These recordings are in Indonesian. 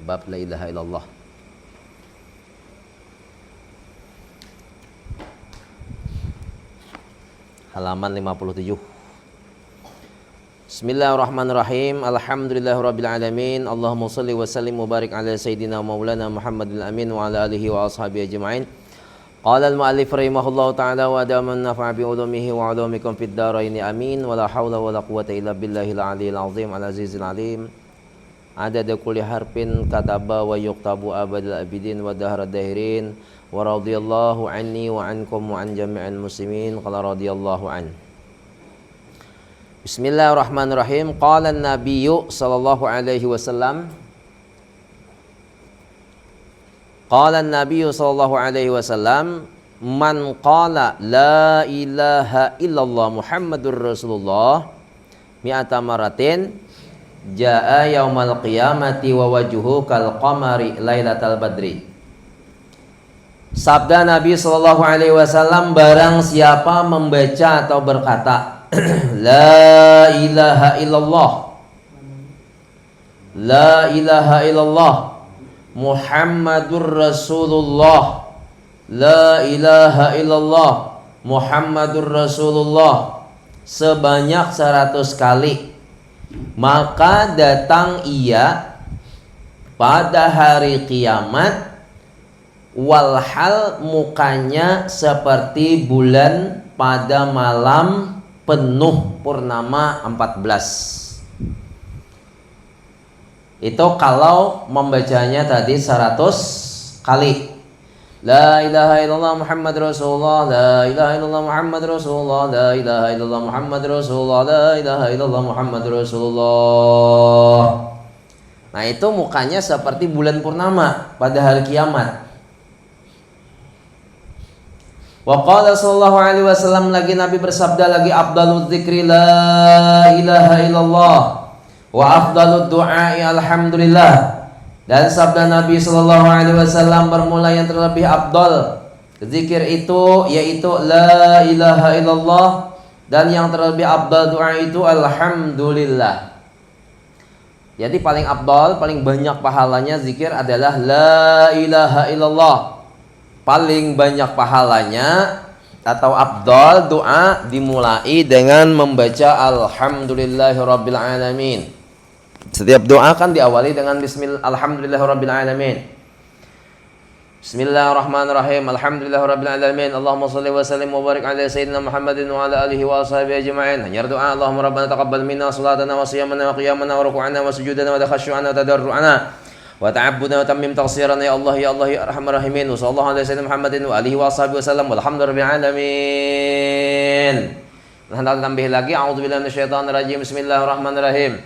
bab la ilaha illallah. Halaman 57. Bismillahirrahmanirrahim. Alhamdulillahirabbil alamin. Allahumma shalli wa sallim wa barik ala sayyidina maulana Muhammadil amin wa ala alihi wa ashabihi ajma'in. Qala al-mu'allif rahimahullahu ta'ala wa daman nafa'a bi ulumihi wa ulumikum fid dharain amin wa la haula wa la quwwata illa billahil aliyyil azim al-azizil alim. Adada kulli harfin kataba wa yuktabu abadal abidin wa dahrad dahirin wa radiyallahu anni wa ankum wa an jami'il muslimin qala radiyallahu an. Bismillahirrahmanirrahim. Qala an-nabiyyu sallallahu alaihi wasallam Qala an-nabiyyu sallallahu alaihi wasallam man qala la ilaha illallah Muhammadur Rasulullah mi'ata maratin jaa yaumal qiyamati wa wajhuhu kal qamari lailatal badri. Sabda Nabi sallallahu alaihi wasallam, barang siapa membaca atau berkata la ilaha illallah, la ilaha illallah Muhammadur Rasulullah, la ilaha illallah Muhammadur Rasulullah sebanyak 100 kali, maka datang ia pada hari kiamat walhal mukanya seperti bulan pada malam penuh purnama 14. Itu kalau membacanya tadi 100 kali. La ilaha illallah Muhammad Rasulullah, la ilaha illallah Muhammad Rasulullah, la ilaha illallah Muhammad Rasulullah, la ilaha illallah Muhammad Rasulullah. Nah, itu mukanya seperti bulan purnama pada hari kiamat. Wa qala sallallahu alaihi wasallam, lagi Nabi bersabda lagi, afdaludz dzikri la ilaha illallah wa afdalud du'ai alhamdulillah. Dan sabda Nabi sallallahu alaihi wasallam bermula yang terlebih afdal zikir itu yaitu la ilaha illallah, dan yang terlebih afdal doa itu alhamdulillah. Jadi paling afdal, paling banyak pahalanya zikir adalah la ilaha illallah. Paling banyak pahalanya atau afdal doa dimulai dengan membaca alhamdulillahirabbil alamin. Setiap doa kan diawali dengan bismillah alhamdulillahirabbil alamin. Bismillahirrahmanirrahim. Alhamdulillahirabbil alamin. Allahumma shalli wa sallim wa barik ala sayyidina Muhammadin wa ala alihi wa ashabihi ajma'in. Hanya doa Allahumma rabbana taqabbal minna salatana wa siyamana wa qiyamana wa ruku'ana wa sujudana wa khushu'ana wa tadarru'ana wa ta'abbudana wa tammim taqsirana ya Allah ya Allah ya arhamar rahimin. Wa sallallahu ala sayyidina Muhammadin wa alihi wa ashabihi wasallam walhamdulillahirabbil alamin. Nah, tambah lagi a'udzubillahi minasyaitonir rajim. Bismillahirrahmanirrahim.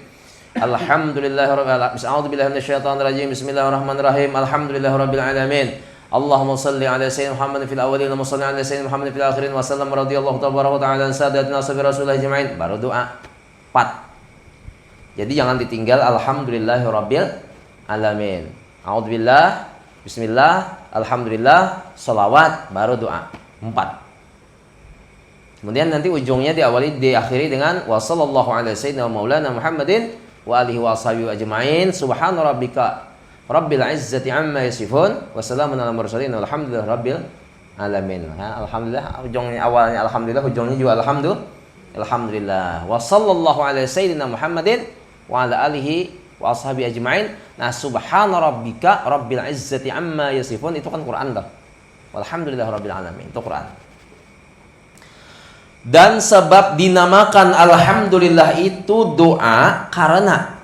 Alhamdulillahirrahmanirrahim. Bismillahirrahmanirrahim. Alhamdulillahirabbil alamin. Allahumma salli ala sayyidina Muhammadin fil awwalin wa salli ala sayyidina Muhammadin fil akhirin wa sallam radhiyallahu tabaraka ta'ala an sadatina sabi rasulillah ajma'in. Baru doa 4. Jadi jangan ditinggal alhamdulillahirabbil alamin. A'udzubillah, bismillah, alhamdulillah, sholawat, baru doa 4. Kemudian nanti ujungnya diakhiri dengan wa sallallahu ala sayyidina maulana Muhammadin wa alihi wa ashabihi ajma'in. Subhana rabbika rabbil izzati amma yasifun wa salamun alal mursalin walhamdulillahi rabbil alamin. Alhamdulillah, ujungnya awalnya alhamdulillah, ujungnya juga alhamdulillah. Wa sallallahu ala sayyidina Muhammadin wa ala alihi wa ashabihi ajma'in. Nah, subhana rabbika rabbil izzati amma yasifun itu kan Quran dah. Walhamdulillahi rabbil alamin itu Quran. Dan sebab dinamakan alhamdulillah itu doa karena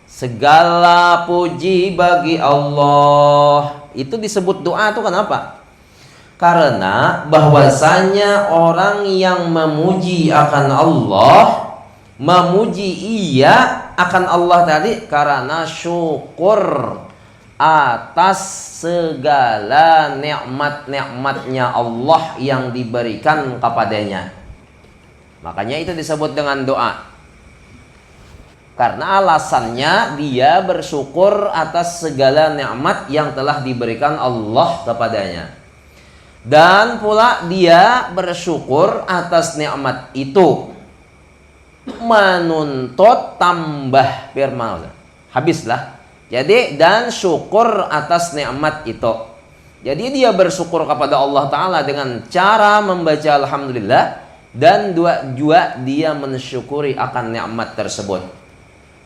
segala puji bagi Allah. Itu disebut doa itu kenapa? Karena bahwasanya orang yang memuji akan Allah, memuji ia akan Allah tadi karena syukur atas segala nikmat-nikmatnya Allah yang diberikan kepadanya. Makanya itu disebut dengan doa. Karena alasannya dia bersyukur atas segala nikmat yang telah diberikan Allah kepadanya. Dan pula dia bersyukur atas nikmat itu menuntut tambah firman. Habislah Jadi dan syukur atas nikmat itu. Jadi dia bersyukur kepada Allah Ta'ala dengan cara membaca alhamdulillah, dan juga dia mensyukuri akan nikmat tersebut.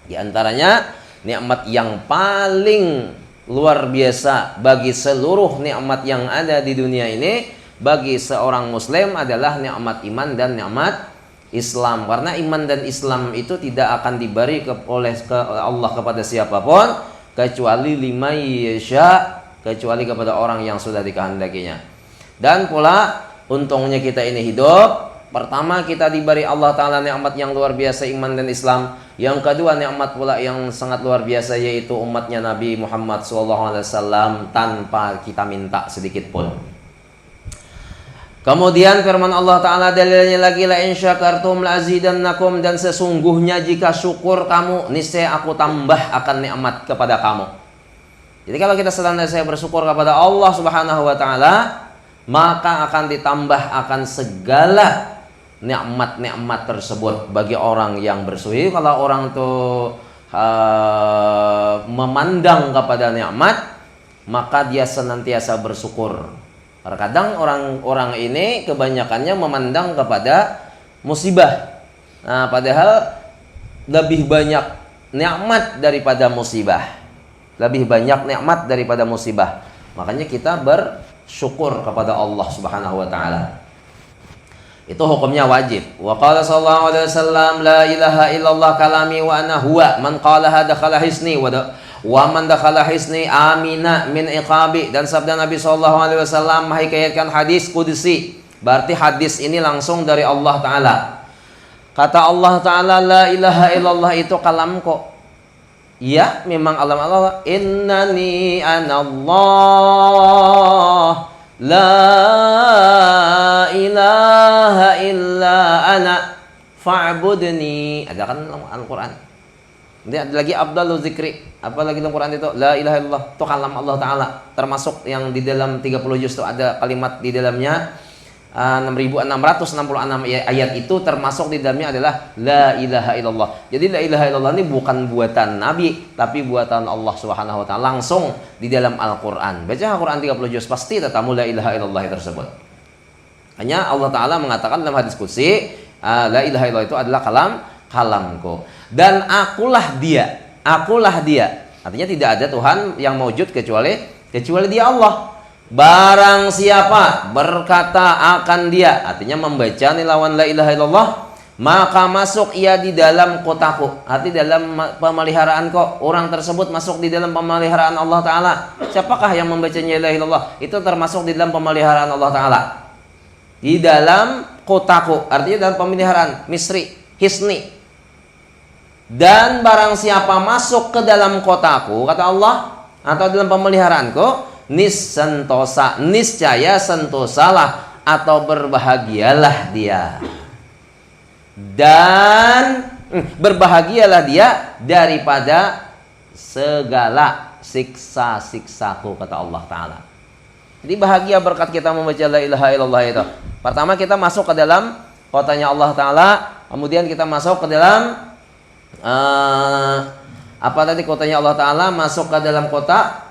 Di antaranya nikmat yang paling luar biasa bagi seluruh nikmat yang ada di dunia ini bagi seorang muslim adalah nikmat iman dan nikmat Islam. Karena iman dan Islam itu tidak akan diberi oleh Allah kepada siapapun kecuali liman yasha, kecuali kepada orang yang sudah dikehendakinya. Dan pula untungnya kita ini hidup, pertama kita diberi Allah Ta'ala nikmat yang luar biasa iman dan Islam. Yang kedua nikmat pula yang sangat luar biasa yaitu umatnya Nabi Muhammad SAW tanpa kita minta sedikit pun. Kemudian firman Allah Ta'ala dalilnya lagi, la in syakartum la azidannakum, dan sesungguhnya jika syukur kamu niscaya aku tambah akan nikmat kepada kamu. Jadi kalau kita senantiasa bersyukur kepada Allah Subhanahu wa Ta'ala, maka akan ditambah akan segala nikmat-nikmat tersebut bagi orang yang bersyukur. Kalau orang itu memandang kepada nikmat, maka dia senantiasa bersyukur. Terkadang orang-orang ini kebanyakannya memandang kepada musibah. Nah, padahal lebih banyak nikmat daripada musibah. Lebih banyak nikmat daripada musibah. Makanya kita bersyukur kepada Allah Subhanahu wa Ta'ala. Itu hukumnya wajib. Wa qala sallallahu alaihi wasallam, la ilaha illallah kalami wa ana huwa man qalaha dakhala hisni wa man dakhala hisni amina min iqabi. Dan sabda Nabi sallallahu alaihi wasallam menghikayatkan hadis qudsi. Berarti hadis ini langsung dari Allah Ta'ala. Kata Allah Ta'ala, la ilaha illallah itu kalamku. Ya, memang alam Allah. Innani anallah, la ilaha illa ana fa'budni. Ada kan Al-Quran. Nanti ada lagi afdalul zikri. Apa lagi dalam Quran itu? La ilaha illallah. Itu kalam Allah Ta'ala. Termasuk yang di dalam 30 juz itu ada kalimat di dalamnya 6666 ayat itu, termasuk di dalamnya adalah la ilaha illallah. Jadi la ilaha illallah ini bukan buatan Nabi, tapi buatan Allah Subhanahu wa Ta'ala langsung di dalam Al-Quran. Baca Al-Quran 30 juz pasti ketemu la ilaha illallah tersebut. Hanya Allah Ta'ala mengatakan dalam hadis qudsi, la ilaha illallah itu adalah kalamku, dan akulah dia. Artinya tidak ada Tuhan yang mewujud kecuali dia Allah. Barang siapa berkata akan dia, artinya membaca lawan la ilaha illallah, maka masuk ia di dalam kotaku, arti dalam pemeliharaanku. Orang tersebut masuk di dalam pemeliharaan Allah Ta'ala. Siapakah yang membacanya la ilaha illallah? Itu termasuk di dalam pemeliharaan Allah Ta'ala. Di dalam kotaku, artinya dalam pemeliharaan misri, hisni. Dan barang siapa masuk ke dalam kotaku, kata Allah, atau dalam pemeliharaanku, niscaya sentosalah atau berbahagialah dia. Dan berbahagialah dia daripada segala siksa-siksaku, kata Allah Ta'ala. Jadi bahagia berkat kita membaca la ilaha illallah itu. Pertama kita masuk ke dalam kotanya Allah Ta'ala, kemudian kita masuk ke dalam kotanya Allah Ta'ala, masuk ke dalam kota.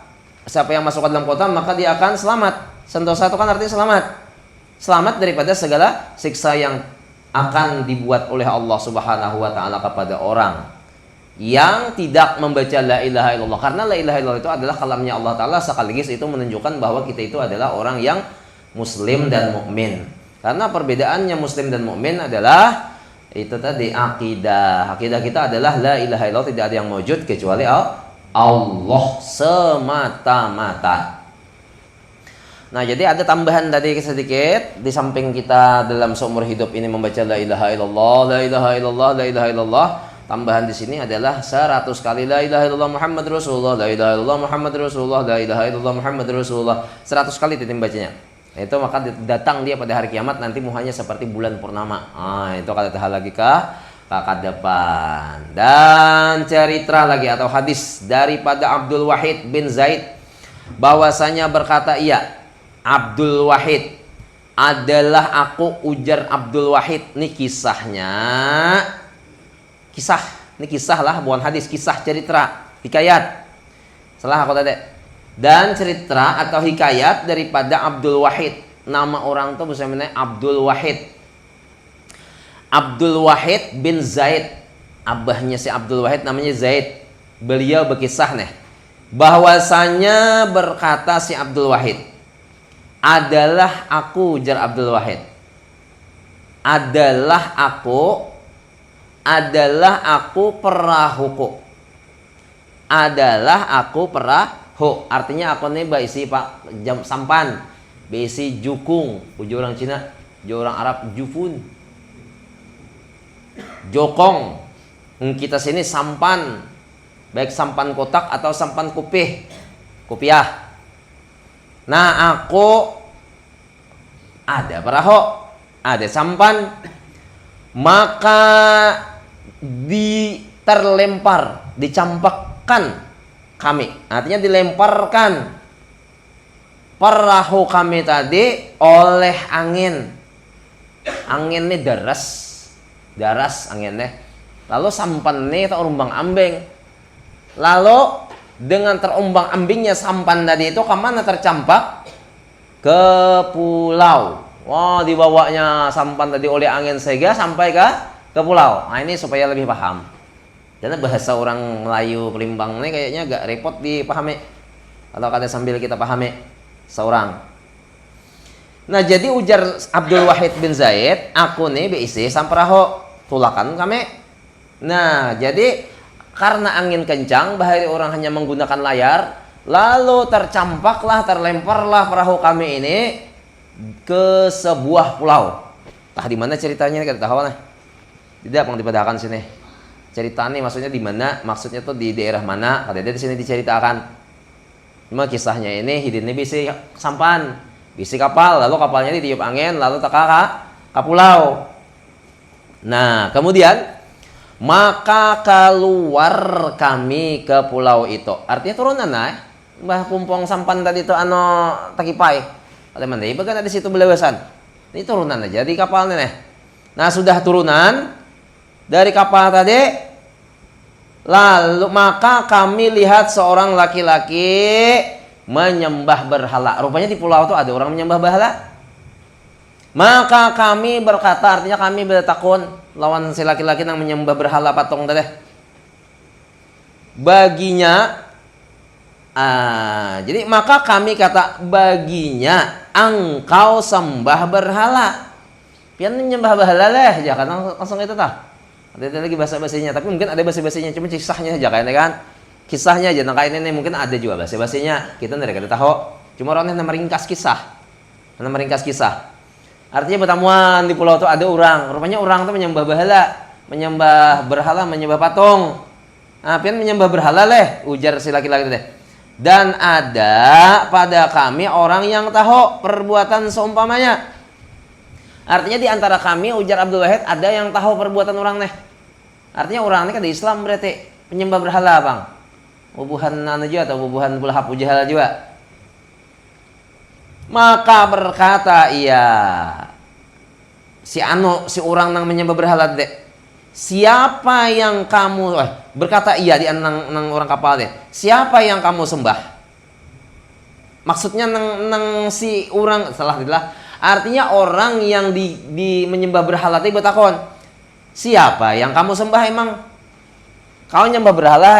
Siapa yang masuk ke dalam kota maka dia akan selamat. Sentosa itu kan artinya selamat. Selamat daripada segala siksa yang akan dibuat oleh Allah Subhanahu wa Ta'ala kepada orang yang tidak membaca la ilaha illallah. Karena la ilaha illallah itu adalah kalamnya Allah Ta'ala, sekaligus itu menunjukkan bahwa kita itu adalah orang yang muslim dan mukmin. Karena perbedaannya muslim dan mukmin adalah itu tadi akidah. Akidah kita adalah la ilaha illallah, tidak ada yang mewujud kecuali Allah semata-mata. Nah, jadi ada tambahan tadi sedikit. Di samping kita dalam seumur hidup ini membaca la ilaha illallah, la ilaha illallah, la ilaha illallah, tambahan di sini adalah 100 kali la ilaha illallah Muhammad Rasulullah, la ilaha illallah Muhammad Rasulullah, la ilaha illallah Muhammad Rasulullah. 100 kali titim bacanya. Itu maka datang dia pada hari kiamat nanti muhanya seperti bulan purnama. Itu kata tahal lagi kah? Kakak depan. Dan cerita lagi atau hadis daripada Abdul Wahid bin Zaid, bahwasanya berkata ia, Abdul Wahid adalah aku, ujar Abdul Wahid. Ini kisahnya, ini kisah lah, bukan hadis, kisah cerita hikayat. Salah aku tadi. Dan cerita atau hikayat daripada Abdul Wahid. Nama orang tuh bisa namanya Abdul Wahid. Abdul Wahid bin Zaid. Abahnya si Abdul Wahid namanya Zaid. Beliau berkisah nih, bahwasanya berkata si Abdul Wahid, adalah aku, jar Abdul Wahid, adalah aku perahuku. Adalah aku perahu. Artinya aku nih berisi pak jam sampan, berisi jukung. Uji orang Cina, uji orang Arab jufun, jokong. Kita sini sampan, baik sampan kotak atau sampan kopiah. Nah, aku ada perahu, ada sampan, maka dicampakkan kami. Artinya dilemparkan perahu kami tadi oleh angin. Angin ini daras anginnya. Lalu sampan ini terumbang ambing. Lalu dengan terumbang ambingnya sampan tadi itu kemana tercampak? Ke pulau. Wah, dibawanya sampan tadi oleh angin sehingga sampai ke pulau. Nah, ini supaya lebih paham. Karena bahasa orang Melayu Pelimbang ini kayaknya agak repot dipahami. Atau kada sambil kita pahami seorang. Nah, jadi ujar Abdul Wahid bin Zaid, aku nih BIC samperaho tulakan kami. Nah, jadi karena angin kencang, bahari orang hanya menggunakan layar, lalu terlemparlah perahu kami ini ke sebuah pulau. Tah di mana ceritanya kita tahu nah. Tidak pang dipadakan sini. Ceritanya maksudnya di mana? Maksudnya tuh di daerah mana? Ada di sini diceritakan. Cuma kisahnya ini hidupnya bisi sampan, bisi kapal, lalu kapalnya ditiup angin, lalu teka ke pulau. Nah, kemudian maka keluar kami ke pulau itu. Artinya turunan nah. Mbah pumpong sampan tadi itu takipai. Ada mana? Ibu kan ada situ belewesan. Ini turunan aja di kapalnya nih. Nah, sudah turunan dari kapal tadi, lalu maka kami lihat seorang laki-laki menyembah berhala. Rupanya di pulau itu ada orang menyembah berhala. Maka kami berkata, artinya kami bertakun lawan si laki-laki yang menyembah berhala patung tadi. Baginya, jadi maka kami kata baginya engkau sembah berhala. Pian menyembah berhala leh, jangan langsung itu tah. Ada lagi bahasa-bahasanya, tapi mungkin ada bahasa-bahasanya, cuma kisahnya saja kayaknya kan. Kisahnya aja, nah kayak ini mungkin ada juga bahasa-bahasanya. Kita tidak ada tahu. Cuma orangnya meringkas kisah. Artinya pertemuan di pulau itu ada orang. Rupanya orang itu menyembah berhala, menyembah patung. Nah, pian menyembah berhala leh, ujar si laki-laki teh. Dan ada pada kami orang yang tahu perbuatan seumpamanya. Artinya di antara kami, ujar Abdul Wahid, ada yang tahu perbuatan orang nih. Artinya orang ini kan di Islam berarti penyembah berhala, Bang. Bubuhan juga atau bubuhan bulhab ujahal juga. Maka berkata ia si orang yang menyembah berhala dek. Siapa yang kamu berkata iya di nang orang kapal deh. Siapa yang kamu sembah? Maksudnya nang si orang salah tidak. Artinya orang yang di menyembah berhala tadi bertakon. Siapa yang kamu sembah emang? Kau nyembah berhala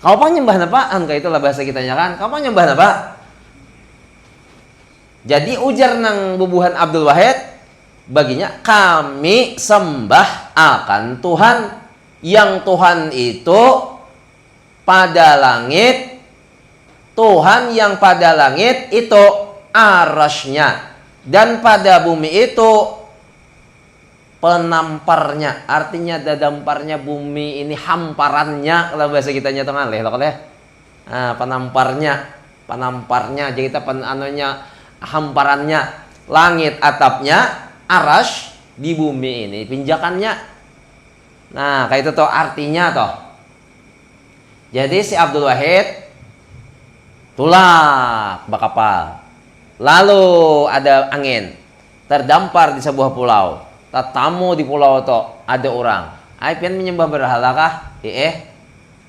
kau apa nyembah apaan? Kayak itulah bahasa kitanya kan. Kau apa nyembah apa? Jadi ujar nang bubuhan Abdul Wahid, baginya kami sembah akan Tuhan, yang Tuhan itu pada langit, Tuhan yang pada langit itu arasnya, dan pada bumi itu penamparnya. Artinya dadamparnya bumi ini hamparannya, kalau bahasa kitanya tengah leh penamparnya jadi kita hamparannya, langit atapnya, arash di bumi ini pinjakannya. Nah, kayak itu toh artinya toh. Jadi si Abdul Wahid tulak bakapal. Lalu ada angin, terdampar di sebuah pulau. Tatamu di pulau itu ada orang. Pian menyembah berhala kah?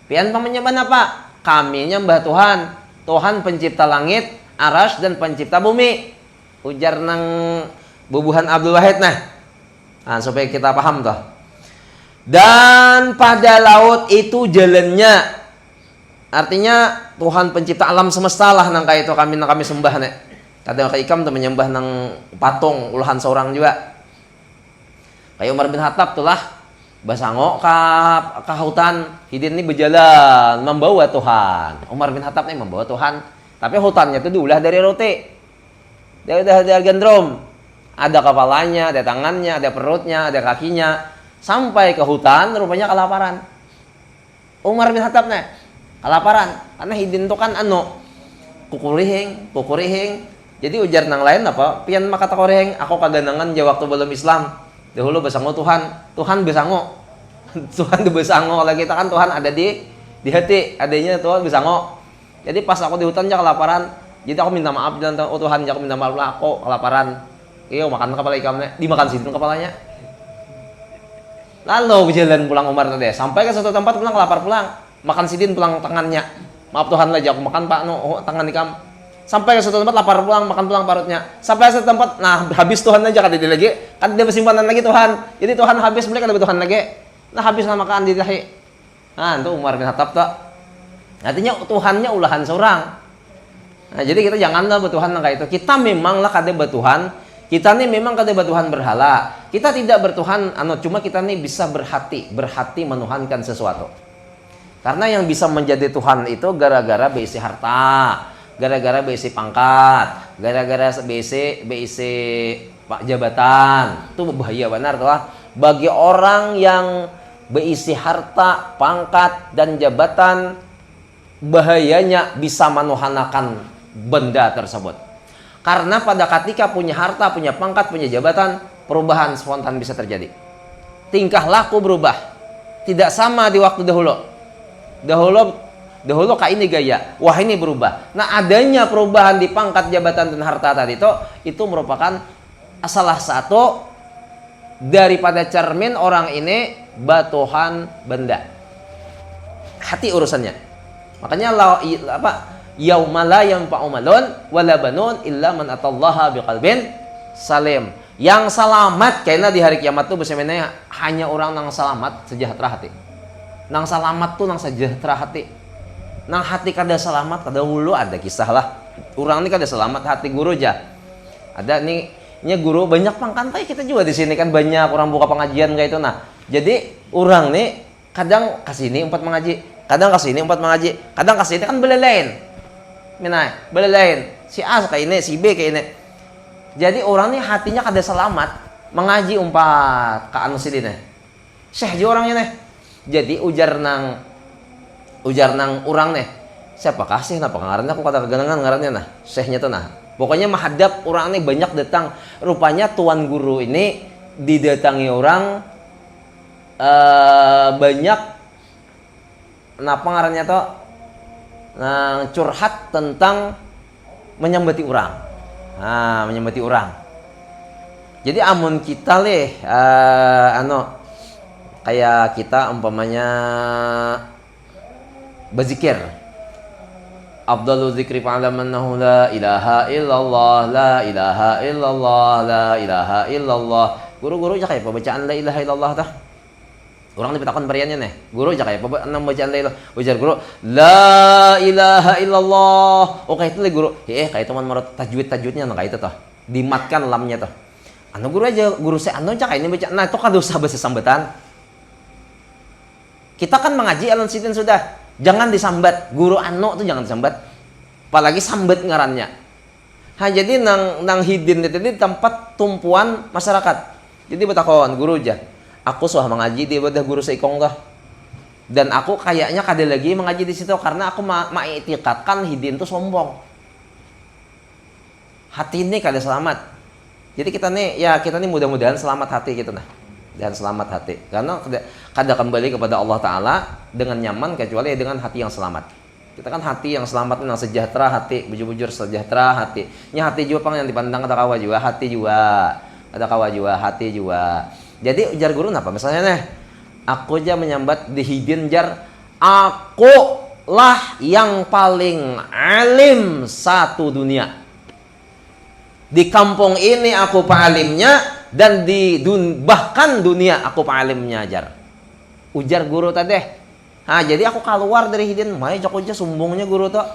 Pian menyembah apa? kami nyembah Tuhan. Tuhan pencipta langit, aras dan pencipta bumi. Ujar nang bubuhan Abdul Wahid nah. Supaya kita paham toh. Dan pada laut itu jalannya. Artinya Tuhan pencipta alam semesta lah nang itu kami sembah nek. Kadang ke ikam tuh menyembah nang patung ulahan seorang juga. Kayak Umar bin Khattab tuh lah basango ka hutan, hidin ini berjalan membawa Tuhan. Umar bin Khattab nih membawa Tuhan, tapi hutannya itu diulah dari roti. Dari gandrum. Ada kepalanya, ada tangannya, ada perutnya, ada kakinya. Sampai ke hutan rupanya kelaparan. Umar bin Khattab nih kelaparan karena hidin itu kan kukurihing. Jadi ujar nang lain apa? Pian maka takorihing aku kaganangan ja waktu belum Islam. Dahulu besango Tuhan besango. Tuhan besango kalau kita kan Tuhan ada di hati, adanya Tuhan besango. Jadi pas aku di hutan ja kelaparan, jadi aku minta maaf dan Tuhan ja aku minta maaf lah aku kelaparan. Iya makan kepala ikannya, dimakan situ kepalanya. Lalu berjalan pulang Umar tadi, sampai ke satu tempat pulang lapar pulang, makan sidin pulang tangannya. Maaf Tuhan lah aku makan Pak tangan ikam. Sampai ke satu tempat lapar pulang, makan pulang parutnya. Sampai ke satu tempat, nah habis Tuhan aja kata dia lagi, kan dia bersimpanan lagi Tuhan. Jadi Tuhan habis mereka ada Tuhan lagi. Nah habis lah makan di dahi. Nah itu Umar bin Khattab tak. Artinya Tuhannya ulahan seorang. Nah jadi kita janganlah bertuhan kayak itu. Kita memanglah kada bertuhan. Kita nih memang kada bertuhan berhala. Kita tidak bertuhan, cuma kita nih bisa berhati menuhankan sesuatu. Karena yang bisa menjadi Tuhan itu gara-gara berisi harta. Gara-gara BC pangkat, gara-gara BC pak jabatan, itu bahaya benar tuh lah. Bagi orang yang berisi harta, pangkat dan jabatan, bahayanya bisa menuhanakan benda tersebut. Karena pada ketika punya harta, punya pangkat, punya jabatan, perubahan spontan bisa terjadi. Tingkah laku berubah, tidak sama di waktu dahulu. Dahulu kayak ini gaya, wah ini berubah. Nah adanya perubahan di pangkat jabatan dan harta tadi itu merupakan salah satu daripada cermin orang ini batuhan benda. Hati urusannya. Makanya yauma la yanfa'u malun wala banun illa man atallaha biqalbin salim. Yang selamat kayaknya di hari kiamat tuh bersemenanya hanya orang yang selamat sejahtera hati. Nang selamat tuh nang sejahtera hati. Nang hati kada selamat, kada hulu ada kisah lah. Orang ini kada selamat hati guru aja. Ada nih guru banyak pangkantai kita juga di sini kan banyak orang buka pengajian kayak itu. Nah, jadi orang nih kadang kasini umpat mengaji, kadang kasini umpat mengaji, kadang kasini kan belelain. Minai, belelain. Si A kayak ini, si B kayak ini. Jadi orang nih hatinya kada selamat mengaji umpat ke anu sidine. Syekh je orangnya nih. Jadi ujar nang orang nih siapa kasih napa ngarannya aku kata keganangan ngarannya nah syekhnya tuh nah pokoknya menghadap orang nih banyak datang rupanya tuan guru ini didatangi orang banyak napa ngarannya tuh curhat tentang menyambati orang menyambati orang jadi amun kita kayak kita umpamanya berzikir afdalu dzikri fa'lamannahu la ilaha illallah la ilaha illallah la ilaha illallah guru-guru aja kayak pembacaan la ilaha illallah tah orang dipetakon bariannya nih guru aja kayak bacaan la ilaha ujar guru la ilaha illallah kayak itu le guru kayak itu man tajwidnya nah kayak itu tah dimatkan lamnya tah guru aja guru saya aja kayak ini baca nah itu kan dosa bahasa sambetan kita kan mengaji alun sitin sudah jangan disambat guru tuh jangan disambat apalagi sambat ngarannya jadi nang hidin itu di tempat tumpuan masyarakat jadi betakon guru aja aku suah mengaji di ibadah guru seikong dah dan aku kayaknya kada lagi mengaji di situ karena aku mengiktikadkan hidin itu sombong hati ini kada selamat jadi kita nih mudah-mudahan selamat hati gitu nah dan selamat hati karena kada kembali kepada Allah Ta'ala dengan nyaman kecuali dengan hati yang selamat kita kan hati yang selamat yang sejahtera hati bujur-bujur sejahtera hati hati juga pang yang dipandang kata kawa juga hati juga ada kawa juga hati juga jadi ujar guru apa misalnya nih aku aja menyambat di hidin jar aku lah yang paling alim satu dunia. Di kampung ini aku pa'alimnya, dan bahkan dunia aku pa'alimnya ajar. Ujar guru tadi. Nah, jadi aku keluar dari hidin, mai joko aja sumbungnya guru tuh.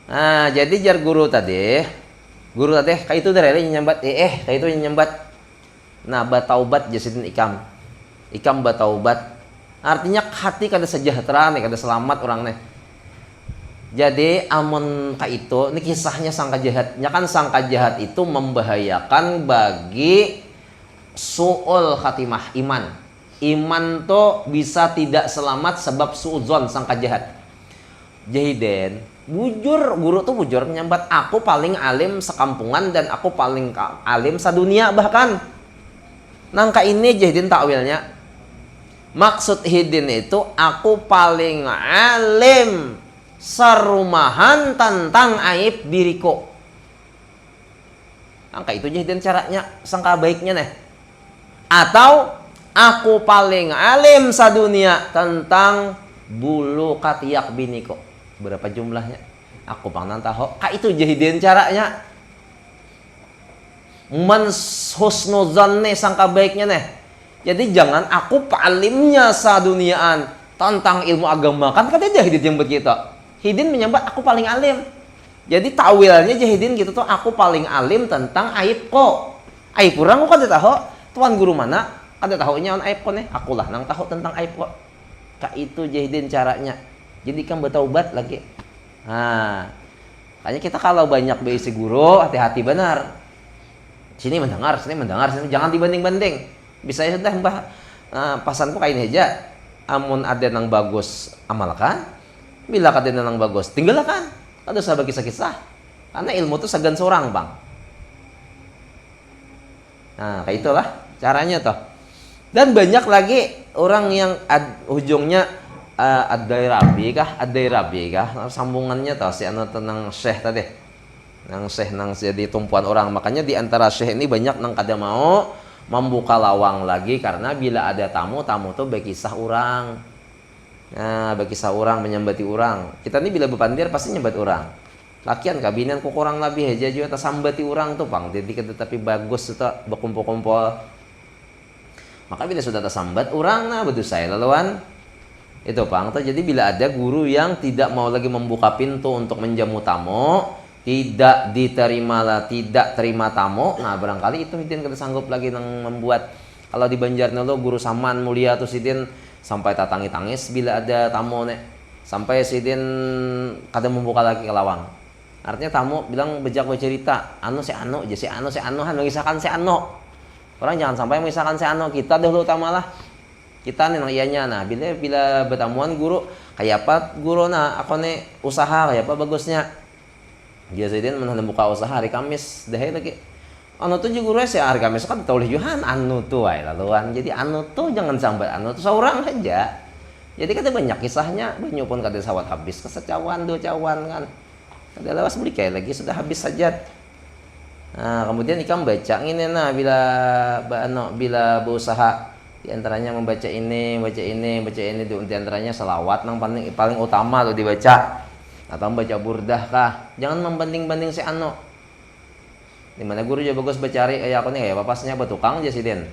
Nah, jadi jar guru tadi kayak itu dari nyambat kayak itu nyambat. Nah, bataubat jasidin ikam bataubat. Artinya hati kada sejahtera nih, kada selamat orang nih. Jadi amun ka itu, ini kisahnya sangka jahat. Ya kan sangka jahat itu membahayakan bagi su'ul khatimah iman. Iman tuh bisa tidak selamat sebab su'udzon sangka jahat. Jahiden, bujur guru tuh bujur menyambat aku paling alim sekampungan dan aku paling alim sadunia bahkan. Nangka ini jahidin takwilnya. Maksud hidin itu aku paling alim serumahan tentang aib diriku. Angka itu jahidin caranya sangka baiknya nih. Atau aku paling alim sadunia tentang bulu katiak biniku. Berapa jumlahnya? Aku pangnan tahu. Kak itu jahidin caranya. Man husnuzan nih sangka baiknya nih. Jadi jangan aku palimnya saduniaan tentang ilmu agama. Kan katanya jahidin yang begitu. Hidin menyambat aku paling alim. Jadi tawilnya jahidin gitu tuh aku paling alim tentang aib kok. Aib orang kok kada tahu. Tuan guru mana? Kada tahunya on aib kok nih. Akulah nang tahu tentang aib kok. Kak itu jahidin caranya. Jadi kan bertaubat lagi. Nah, makanya kita kalau banyak berisi guru hati-hati benar. Sini mendengar, sini jangan dibanding-banding. Bisa ya sudah mbah pasanku kayak ini aja. Amun ada yang bagus amalkan. Bila kada nang bagus, tinggalkan. Ada sahabat kisah-kisah. Karena ilmu itu segan seorang, Bang. Nah, kayak itulah caranya toh. Dan banyak lagi orang yang ujungnya ad-dairabi kah? Sambungannya toh si anu tenang syekh tadi. Nang syekh nang jadi tumpuan orang. Makanya di antara syekh ini banyak nang kada mau membuka lawang lagi karena bila ada tamu tuh berkisah orang. Nah, bagi seorang menyambati orang. Kita ini bila berpandir pasti nyambat orang. Lakian kabinan kok kurang lebih aja juga sambati orang tuh, Bang. Jadi tetapi bagus itu berkumpul-kumpul. Maka bila sudah tersambat orang nah betul saya laluan. Itu, Bang. Jadi bila ada guru yang tidak mau lagi membuka pintu untuk menjamu tamu, tidak terima tamu, nah barangkali itu hidin kita sanggup lagi nang membuat. Kalau di Banjarnya lo guru saman mulia tuh sidin sampai tatangi tangis bila ada tamu nek, sampai sidin kada membuka lagi ke lawang. Artinya tamu bilang bejak bercerita anu han mengisahkan si anu. Orang jangan sampai mengisahkan si anu, kita dahulu tamalah kita nih nang ianya. Nah bila bertamuan guru kayak apa guru nah aku nih usaha kayak apa bagusnya dia sidin membuka usaha hari Kamis dah lagi. Anu tuh juga sih hari Kamis kan tahu lihat anu tuh laluan. Jadi anu tuh jangan sampai anu tuh seorang aja. Jadi kata banyak kisahnya, banyak pun kata sawat habis kesecawan 2 cawan kan. Kada lawas beli kayak lagi sudah habis saja. Nah, kemudian ikam baca ini nah bila berusaha di antaranya membaca ini, di antaranya selawat nang paling utama tuh dibaca. Atau membaca burdah kah? Jangan membanding-banding si anu. Dimana guru juga bagus bercari kayak aku nih kayak papasnya betukang aja sidin.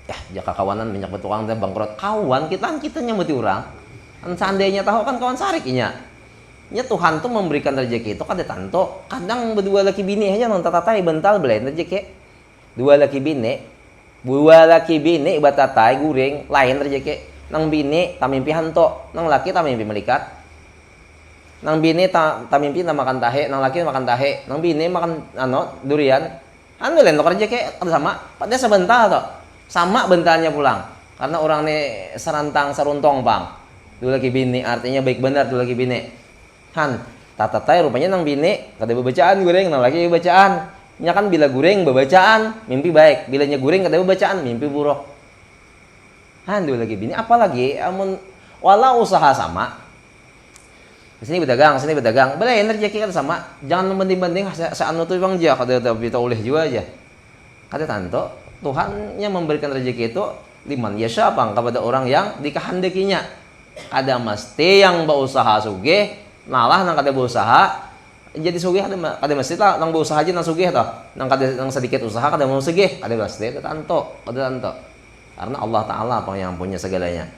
Ya jaka kawanan banyak betukang teh bangkrut kawan kita nyambuti orang. Kan seandainya tahu kan kawan sarikinya. Nya Tuhan tuh memberikan rezeki itu kada tanto. Kadang berdua laki bini aja non tatatai bental belain rezeki. Dua laki bini batatai guring lain rezeki. Nang bini tamimpi hanto, nang laki tamimpi melikat. Nang bini tamimpi na makan tahe, nang laki makan tahe, nang bini makan durian. Anu lain kerja kayak sama, padahal sebentar toh. Sama bentarnya pulang. Karena orang nih seruntong, Bang. Dua laki bini artinya baik benar dua laki bini. Han, tatatai rupanya nang bini kada bacaan goreng, nang laki bacaan. Nya kan bila goreng bacaan, mimpi baik. Bila nya goreng kada bacaan, mimpi buruk. Han dua laki bini apalagi amun walau usaha sama. Sini berdagang. Boleh rezeki kan sama. Jangan membanding-banding seanu tuh Bang dia kada kita oleh juga aja. Kata tanto, Tuhan yang memberikan rezeki itu liman yasha Bang kepada orang yang dikehendakinya. Kada mesti yang berusaha sugih, malah nang kada berusaha jadi sugih, kada mesti lah nang berusaha aja nang sugih toh. Nang kada nang sedikit usaha kada mau sugih, kada mesti kada tanto. Karena Allah Taala apa yang punya segalanya.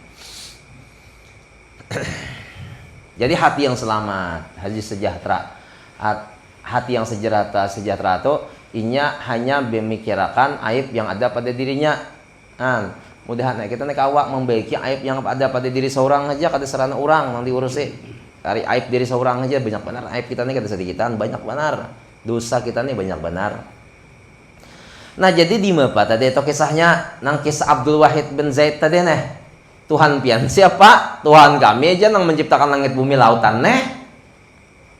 Jadi hati yang selamat, hati sejahtera. Hati yang sejahtera itu inya hanya memikirkan aib yang ada pada dirinya. Mudahan kita nek awak membaiki aib yang ada pada diri seorang aja, kada serana orang yang diurusi. Cari aib diri seorang aja banyak benar. Aib kita nih kada sedikitan, banyak benar. Dosa kita nih banyak benar. Nah, jadi di mana tadi itu kisahnya nang kisah Abdul Wahid bin Zaid tadi nih. Tuhan pian siapa? Tuhan kami aja yang menciptakan langit bumi lautan neh.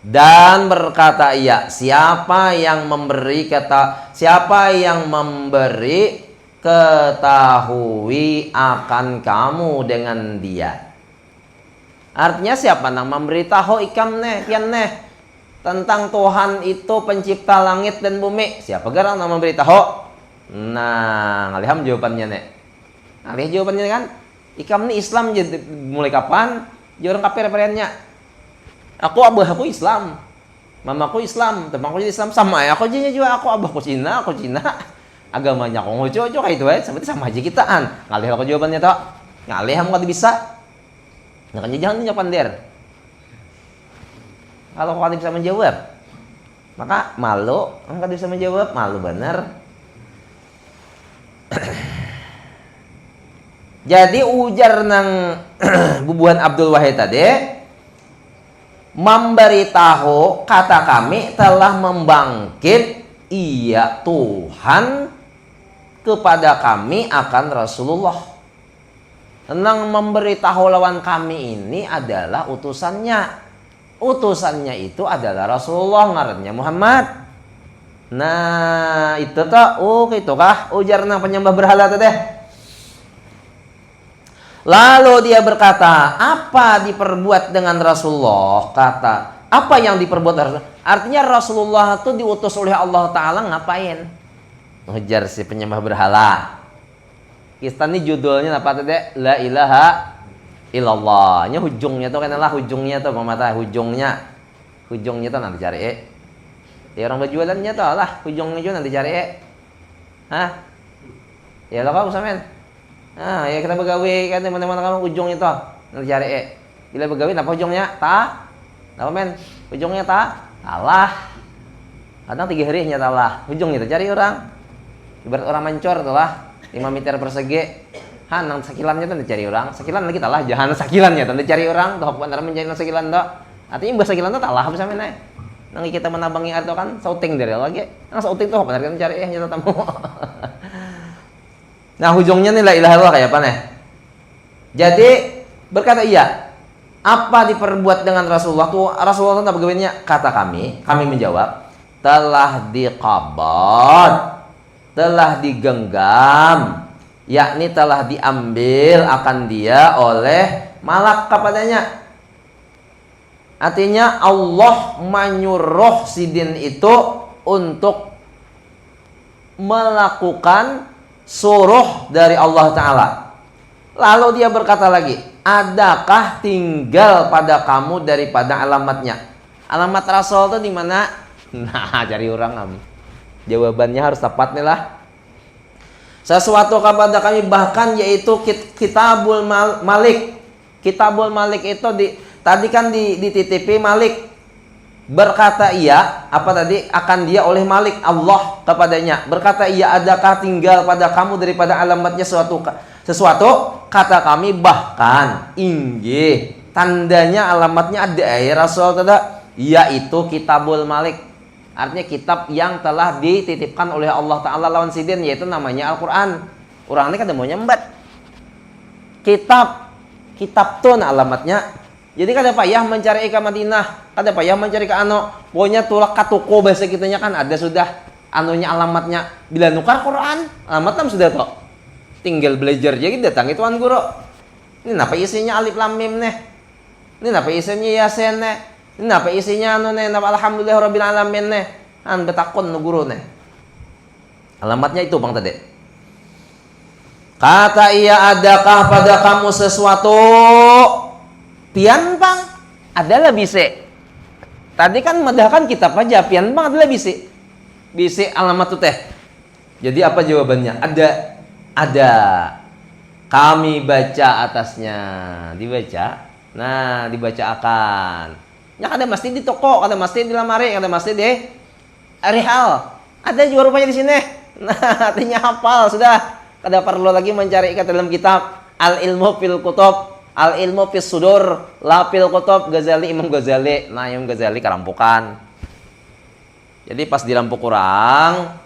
Dan berkata iya, siapa yang memberi ketahui akan kamu dengan dia. Artinya siapa yang memberitahu ikam neh, pian neh tentang Tuhan itu pencipta langit dan bumi? Siapa garang yang memberitahu? Nah, ngaliham jawabannya nek. Ngalih jawabannya kan? Ikam ni Islam jadi mulai kapan? Jadi orang kafir periannya. Aku Islam. Mamaku Islam, temanku jadi Islam sama ya. Aku juga abahku Cina, agamanya aku ngojo kayak itu seperti sama aja kitaan. Ngalih aku jawabannya toh. Ngalih kamu kada bisa. Nah, kan jangan nanya pander. Kalau kau kada bisa menjawab, maka malu. Kamu kada bisa menjawab, malu benar. Jadi ujar nang bubuhan Abdul Wahid tadi, memberitahu kata kami telah membangkit iya Tuhan kepada kami akan Rasulullah. Nang memberitahu lawan kami ini adalah utusannya. Utusannya itu adalah Rasulullah, ngarannya Muhammad. Nah, itu toh, gitu kah ujar nang penyembah berhala tadi. Lalu dia berkata, apa diperbuat dengan Rasulullah? Kata, apa yang diperbuat Rasulullah? Artinya Rasulullah itu diutus oleh Allah Ta'ala ngapain? Ngejar si penyembah berhala. Kisah ini judulnya apa tadi? La ilaha illallah. Ini hujungnya tuh kenalah hujungnya tuh pemata hujungnya. Hujungnya tuh nanti cari. Ya orang berjualannya tuh lah hujungnya juga nanti cari. Hah? Ya lo kau samen. Nah, ya kita begawe kan teman-teman kamu ujungnya toh. Nanti cari Bila begawe apa ujungnya? Ta. Apa men? Ujungnya ta. Talah. Kadang 3 hari nya talah. Ujungnya itu cari orang. Ibarat orang mancor tuh lah. 5 meter persegi. Nang sakilannya tuh cari orang. Sakilan lagi talah. Jangan sakilannya tuh cari orang. Tuh antara mencari sakilan tuh. Artinya bahasa sakilan tuh talah apa sampe nae. Nang kita menabangi arto kan sauting dari lagi. Nang sauting tuh benar kan cari nyata tamu. Nah, ujungnya nih la ilaha illallah kayak apa nih? Jadi berkata iya. Apa diperbuat dengan Rasulullah tuh? Rasulullah itu bagaimana? Kata kami menjawab, telah diqabad, telah digenggam, yakni telah diambil akan dia oleh malak kepadanya. Artinya Allah menyuruh sidin itu untuk melakukan suruh dari Allah Ta'ala. Lalu dia berkata lagi, adakah tinggal pada kamu daripada alamatnya? Alamat Rasul itu di mana? Nah, cari orang kamu. Jawabannya harus tepat nih lah. Sesuatu kepada kami bahkan yaitu Kitabul Malik. Kitabul Malik itu tadi kan dititipi Malik. Berkata iya, apa tadi? Akan dia oleh Malik Allah kepadanya. Berkata iya, adakah tinggal pada kamu daripada alamatnya sesuatu? Kata kami bahkan inggih. Tandanya alamatnya ada ya Rasul tidak? Yaitu Kitabul Malik. Artinya kitab yang telah dititipkan oleh Allah Ta'ala lawan sidin, yaitu namanya Al-Quran. Orang ini kan mau nyembat. Kitab tuh alamatnya. Jadi kada payah mencari ke Madinah, kada payah mencari ke pokoknya tulak katuko bahasa kitanya kan ada sudah anunya alamatnya. Bila nukar Quran, alamatnya sudah toh. Tinggal belajar jadi datang itu an guru. Ini apa isinya alif lam mim nih? Ini apa isinya yasin nih? Ini apa isinya nih? Alhamdulillahirabbil alamin nih. An betakon nu guru nih. Alamatnya itu bang tadi. Kata ia, adakah pada kamu sesuatu Pian bang adalah bise. Tadi kan medahkan kitab aja, pian bang adalah bise. Bise alamat tuh teh. Jadi apa jawabannya? Ada. Kami baca atasnya, dibaca. Nah, dibaca akan. Ya kada mesti di toko, kada mesti di lamari, kada mesti di arihal. Ada juga rupanya di sini. Nah, artinya hafal sudah. Kada perlu lagi mencari ikat dalam kitab. Al ilmu fil kutub, al ilmu fis sudur, la fil kutub. Ghazali, Imam Ghazali. Nah, Imam Ghazali kerampukan. Jadi pas dirampok kurang,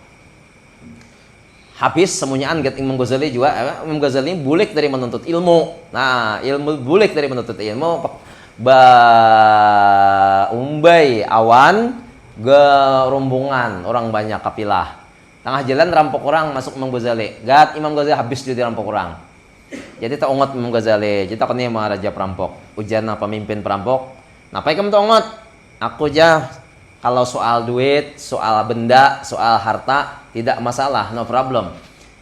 habis semuanyaan get Imam Ghazali juga. Imam Ghazali bulik dari menuntut ilmu. Nah, ilmu bulik dari menuntut ilmu. Umbai awan gerombongan orang banyak kapilah. Tengah jalan rampok orang masuk Imam Ghazali. Gat Imam Ghazali habis jadi rampok orang. Jadi tak ongot Imam Ghazali. Jadi tak kena raja perampok. Ujian pemimpin perampok. Napai kamu tak ongot? Aku jah. Kalau soal duit, soal benda, soal harta, tidak masalah, no problem.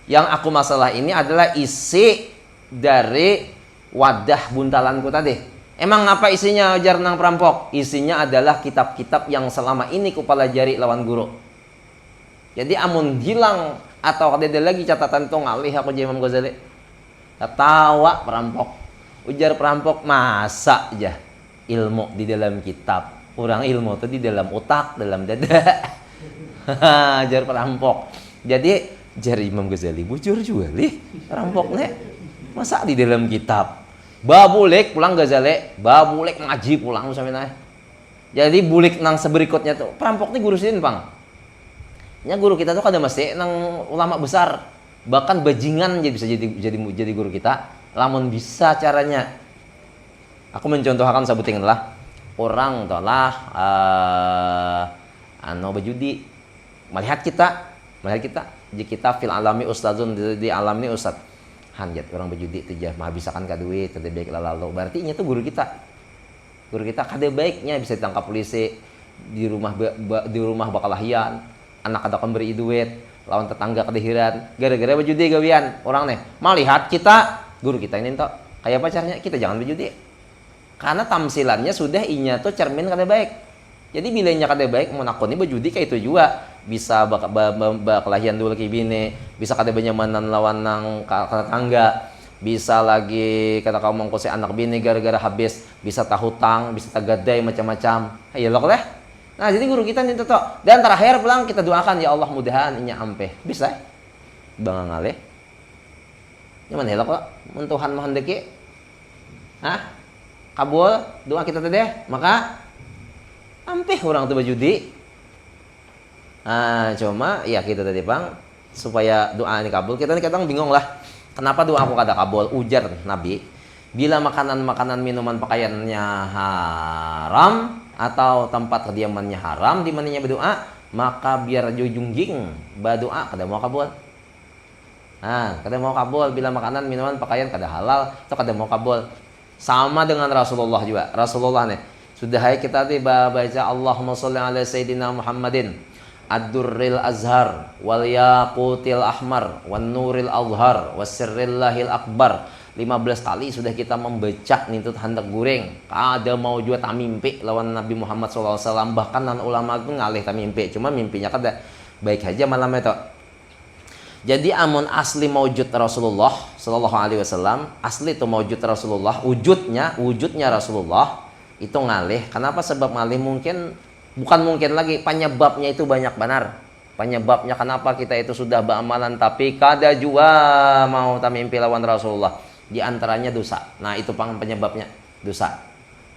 Yang aku masalah ini adalah isi dari wadah buntalanku tadi. Emang apa isinya ujar nang perampok? Isinya adalah kitab-kitab yang selama ini ku pelajari lawan guru. Jadi amun hilang atau ada lagi catatan tuh ngalih aku jadi Imam Ghazali. Ketawa perampok. Ujar perampok, masa aja ilmu di dalam kitab. Orang ilmu itu di dalam otak, dalam dada. Jar perampok. Jadi jari Imam Ghazali bujur juga lih perampok nih. Masa di dalam kitab. Babulek pulang Ghazali, babulek ngaji pulang sampai naik. Jadi bulik nang seberikutnya tuh perampok nih guru sin bang. Nya guru kita tuh kada mesti nang ulama besar. Bahkan bajingan bisa jadi guru kita. Lamun bisa caranya. Aku mencontohkan sebutin lah. Orang telah bejudi melihat kita jika kita fil alami ustadzun di alam ini ustad hanjat orang bejudi itu jah menghabiskan ka duit kada baik lalu berarti nya itu guru kita kada baiknya bisa ditangkap polisi di rumah bakalahian anak kada akan beri duit lawan tetangga kedehiran gara-gara bejudi gawian orang nih melihat kita guru kita ini toh kayak pacarnya kita jangan bejudi. Karena tamsilannya sudah inya tuh cermin kada baik. Jadi bila inya kada baik mau nakoni bejudi kayak itu juga bisa bakalahian dulu ke bini, bisa kada benyamanan lawan nang tetangga, bisa lagi kata kamu mengkose anak bini gara-gara habis, bisa tahutang, bisa tagadai macam-macam. Ayo loh leh. Nah, jadi guru kita nih tuh. Dan terakhir pulang kita doakan ya Allah mudahan inya ampe. Bisa? Bang ngaleh. Nyaman helok kok. Mun Tuhan mahendeki. Hah? Kabul doa kita tadi maka ampih orang tuh bejudi. Cuma ya kita tadi bang supaya doa ini kabul kita nih kadang bingung lah kenapa doa aku kada kabul ujar Nabi bila makanan minuman pakaiannya haram atau tempat kediamannya haram di mananya berdoa maka biar jujungging berdoa kada mau kabul. Kada mau kabul bila makanan minuman pakaian kada halal atau kada mau kabul. Sama dengan Rasulullah juga. Rasulullah nih. Sudah hai kita tiba baca Allahumma sholli ala sayyidina Muhammadin ad-durril azhar wal yaqutil ahmar wan nuril azhar was sirrillahil akbar. 15 kali sudah kita membaca nintut hendak goreng. Kada mau juga tak mimpi lawan Nabi Muhammad sallallahu alaihi wasallam bahkan nan ulama itu ngalih tak mimpi. Cuma mimpinya kada baik aja malam itu. Jadi amun asli maujud Rasulullah sallallahu alaihi wasallam, asli itu maujud Rasulullah, wujudnya Rasulullah itu ngalih. Kenapa sebab ngalih bukan mungkin lagi penyebabnya itu banyak benar. Penyebabnya kenapa kita itu sudah beramalan tapi kada juga mau tamimpi lawan Rasulullah. Di antaranya dosa. Nah, itu penyebabnya dosa.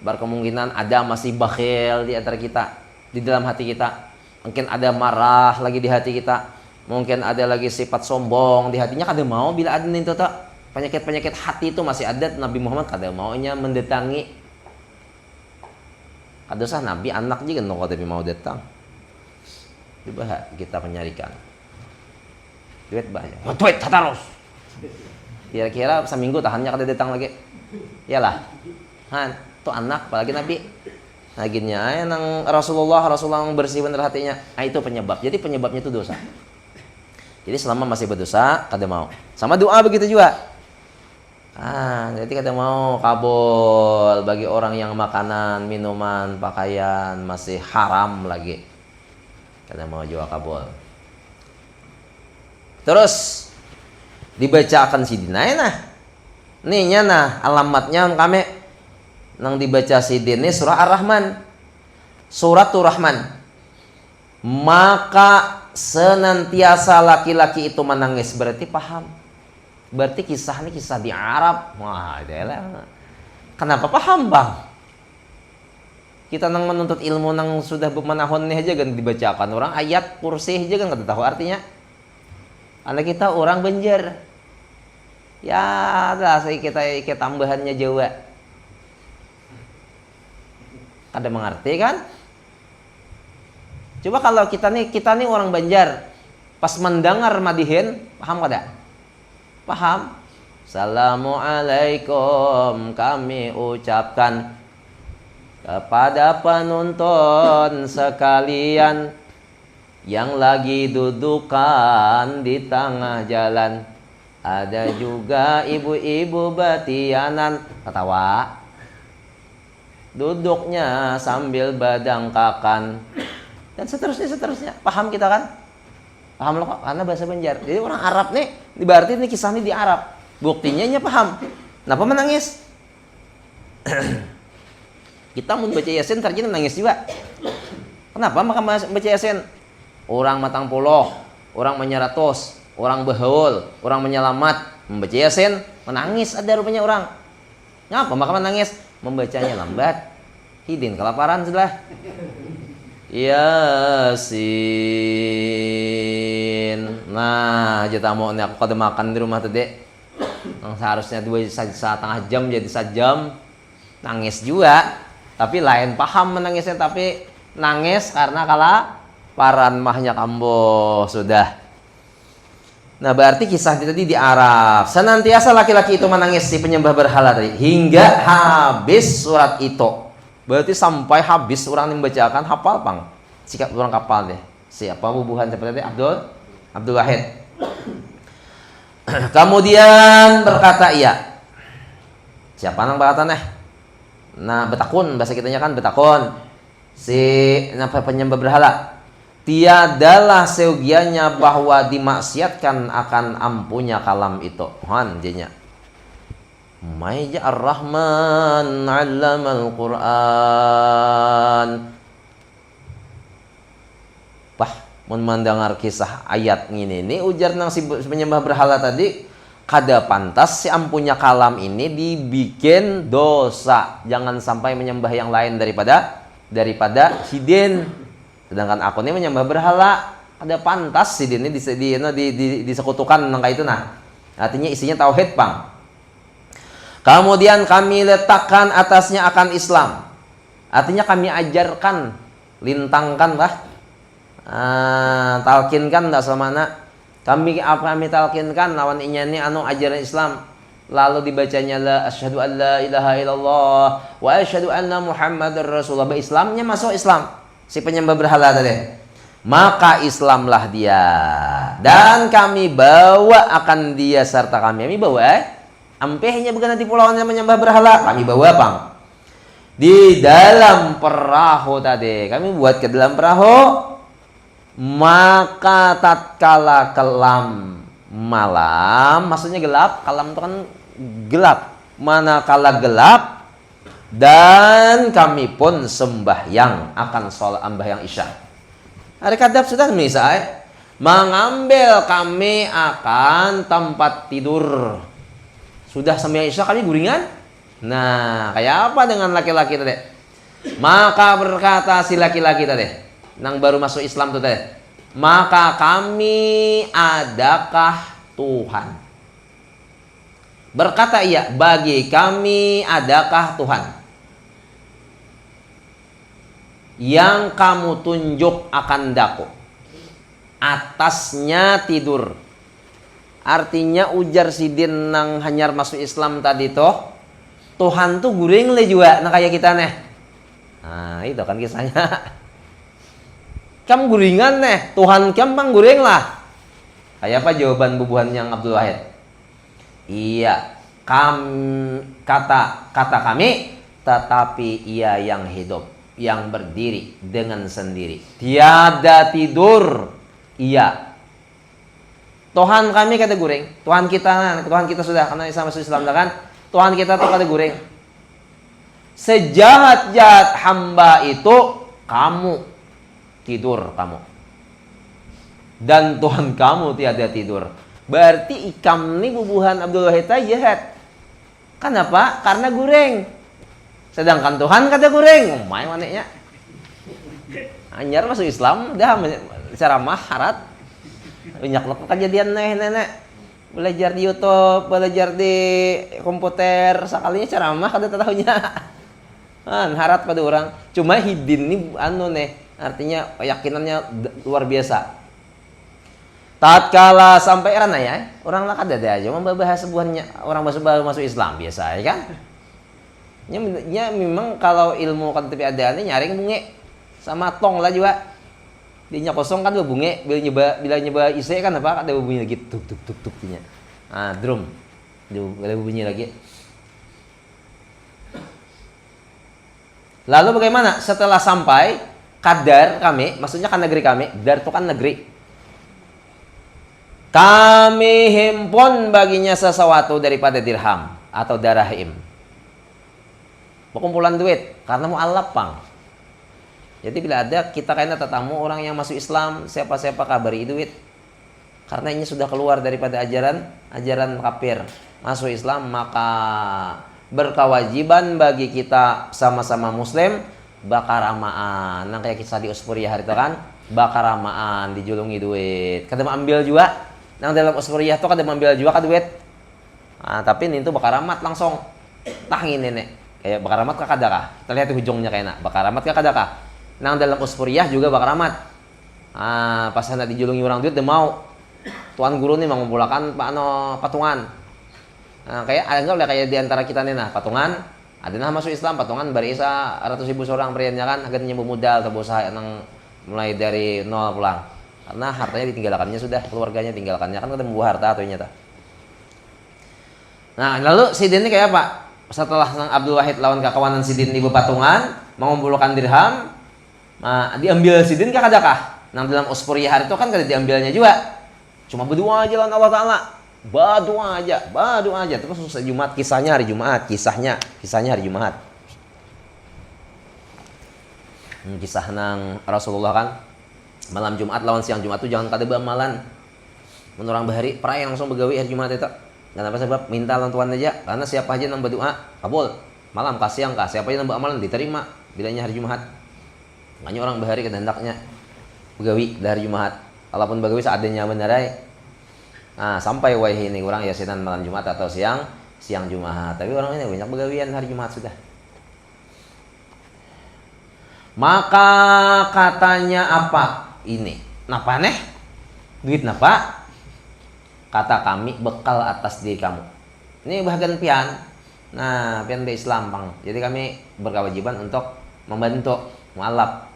Berkemungkinan ada masih bakhil di antara kita, di dalam hati kita. Mungkin ada marah lagi di hati kita. Mungkin ada lagi sifat sombong di hatinya kada mau bila ada itu tak penyakit hati itu masih ada Nabi Muhammad kada maunya mendatangi kada sah Nabi anak juga no tapi mau datang coba kita penyarikan duit banyak duit terus kira-kira seminggu tahannya kada datang lagi iyalah tuh anak apalagi Nabi naginnya nang Rasulullah yang bersih bener hatinya itu penyebab jadi penyebabnya itu dosa. Jadi selama masih berdosa, kada mau. Sama doa begitu juga. Jadi kata mau kabul bagi orang yang makanan, minuman, pakaian masih haram lagi. Kata mau jual kabul. Terus dibacakan sidina nah. Nih nah alamatnya kami nang dibaca sidin ini surah Ar-Rahman. Suratul Rahman. Maka senantiasa laki-laki itu menangis, berarti paham. Berarti kisah ini kisah di Arab. Wah, itulah. Kenapa paham, Bang? Kita nang menuntut ilmu nang sudah bermanahun nih aja kan dibacakan orang ayat kursi aja kan enggak tahu artinya. Anak kita orang Banjar. Ya, ada saya kita tambahannya Jawa. Kada mengerti kan? Coba kalau kita nih orang Banjar, pas mendengar madihin, paham kada? Paham? Assalamualaikum kami ucapkan kepada penonton sekalian yang lagi dudukan di tengah jalan. Ada juga ibu-ibu batianan ketawa. Duduknya sambil badangkakan. Dan seterusnya. Paham kita kan? Paham loh kok? Karena bahasa Banjar. Jadi orang Arab nih, berarti ini kisah ini di Arab. Buktinya nya paham. Kenapa menangis? Kita mau baca Yasin terjadi menangis juga. Kenapa maka baca Yasin? Orang matang puluh, orang menyeratus, orang behaul, orang menyelamat, membaca Yasin menangis ada rupanya orang. Ngapa maka menangis? Membacanya lambat. Hidin kelaparan sudah. Yasin. Nah, aja tamu ini aku kada makan di rumah tadi. Seharusnya 2,5 jam jadi 1 jam. Nangis juga. Tapi lain paham menangisnya, tapi nangis karena kelaparan mahnya kambo sudah. Nah, berarti kisah tadi di Arab. Senantiasa laki-laki itu menangis si penyembah berhala tadi hingga habis surat itu. Berarti sampai habis orang yang membacakan hafal pang. Sikap orang kapal deh. Siapa bubuhan seperti itu? Abdul Wahid. Kemudian berkata ia. Siapa nang berkata nih? Nah, betakun bahasa kitanya kan betakun. Si penyembah berhala. Tiadalah seugianya bahwa dimaksiatkan akan ampunya kalam itu. Han jenya. Maija Ar-Rahman 'allamal Qur'an. Pah, mun mendengar kisah ayat ini ujar nang si penyembah berhala tadi, kada pantas si ampunya kalam ini dibikin dosa. Jangan sampai menyembah yang lain daripada sidin. Sedangkan aku ini menyembah berhala, kada pantas sidin ini disekutukan nang itu nah. Artinya isinya tauhid, Pang. Kemudian kami letakkan atasnya akan Islam. Artinya kami ajarkan, lintangkan lah. Talkinkan tak semana. Kami talkinkan lawan inyani anu ajaran Islam. Lalu dibacanya la asyhadu an la ilaha illallah wa asyhadu anna Muhammadar Rasulullah. Islamnya masuk Islam. Si penyembah berhala tadi. Maka Islamlah dia. Dan kami bawa akan dia serta kami bawa ampehnya bukan nanti pulauan yang menyembah berhala. Kami bawa pang di dalam perahu tadi. Kami buat ke dalam perahu. Maka tatkala kelam malam, maksudnya gelap. Kalam itu kan gelap. Manakala gelap, dan kami pun sembahyang akan sholat sembahyang isya. Hari kadap sudah misalnya mengambil kami akan tempat tidur. Sudah sembahyang isya kami guringan. Nah, kayak apa dengan laki-laki tadi? Maka berkata si laki-laki tadi, nang baru masuk Islam tadi, maka kami adakah Tuhan? Berkata ia, bagi kami adakah Tuhan yang kamu tunjuk akan daku? Atasnya tidur. Artinya ujar sidin nang hanyar masuk Islam tadi toh, Tuhan tuh guring le juga nah kayak kita nih. Nah, itu kan kisahnya. Kamu guringan nih, Tuhan kamu bang guring lah. Kayak apa jawaban bubuhan yang Abdul Wahid? Iya, kata kami, tetapi ia yang hidup, yang berdiri dengan sendiri, tiada tidur. Iya. Tuhan kami kata guring, Tuhan kita sudah, karena Islam masuk Islam kan, Tuhan kita tuh kata guring. Sejahat-jahat hamba itu kamu tidur kamu. Dan Tuhan kamu tiada tidur. Berarti ikam ini bubuhan Abdul Wahid jahat. Kenapa? Karena guring. Sedangkan Tuhan kata guring. Main maneknya. Anyar masuk Islam dah ceramah harat. Banyak loh kejadian nenek. Belajar di YouTube, belajar di komputer, sekalinya ceramah kada tahunya. Harat pada orang. Cuma hidin ini artinya keyakinannya luar biasa. Tatkala sampai erana ya, orang lah kada aja membahas sebuahnya orang masuk Islam biasa ya kan. Ya memang kalau ilmu kan tapi ada nih nyaring bunge sama tong lah juga. Dinya kosong kan bunge, bila nyoba isi kan apa ada bunyi lagi tuk nya. Drum. Ada bunyi lagi. Lalu bagaimana setelah sampai kadar kami, maksudnya kan negeri kami, dar itu kan negeri. Kami himpun baginya sesuatu daripada dirham atau darahim. Perkumpulan duit karena mau alapang. Jadi bila ada kita kayaknya tetamu orang yang masuk Islam, siapa-siapa kabari duit. Karena ini sudah keluar daripada ajaran kafir, masuk Islam, maka berkewajiban bagi kita sama-sama muslim bakar amaan. Nah kayak kisah di Uspuriyah hari itu kan, bakar amaan, dijulungi duit. Kada ambil juga. Nang dalam Uspuriyah itu kada ambil juga kada duit. Tapi ini tuh bakar amat langsung tangin nenek. Kayak bakar amat ka kada kah? Kita lihat ujungnya kayaknya. Bakar amat ka kada kah? Nang dalam Uspuriyah juga bakar amat. Pas hendak dijulungi orang duit dia mau. Tuan guru nih mengumpulkan patungan. Kayak anggaplah kayak di antara kita nih patungan. Ada masuk Islam patungan barisa ratus ribu seorang periannya kan agar nyembuh modal atau usaha yang mulai dari nol pulang. Karena hartanya ditinggalkannya sudah, keluarganya tinggalkannya kan ketemu harta atau nyata. Nah, lalu Sidin ini kayak apa? Setelah Abdul Wahid lawan kekawanan Sidin di patungan, mengumpulkan dirham, diambil Sidin kah kadakah? Nah, dalam Uspuriyah itu kan kada diambilnya juga. Cuma berdoa aja lawan Allah Ta'ala. Berdoa aja. Terus selesai Jumat, kisahnya hari Jumat. Kisahnya hari Jumat. Kisah nang Rasulullah kan. Malam Jumat lawan siang Jumat itu jangan kada bamalan. Menurang bahari, perayaan langsung begawi hari Jumat itu. Dan apa sebab? Minta lawan Tuhan aja. Karena siapa aja nang berdoa, kabul. Malam kah siang kah, siapa aja nang beramalan diterima. Bilanya hari Jumat. Makanya orang bahari kehendaknya begawi dari Jumat. Walaupun begawi seadanya benerai. Sampai wahai ini orang yasinan malam Jumat atau siang Jumat. Tapi orang ini banyak begawian hari Jumat sudah. Maka katanya apa? Ini. Napa neh? Duit napa? Kata kami bekal atas diri kamu. Ini bahagian pian. Nah, pian be Islam bang. Jadi kami berkewajiban untuk membantu mualaf.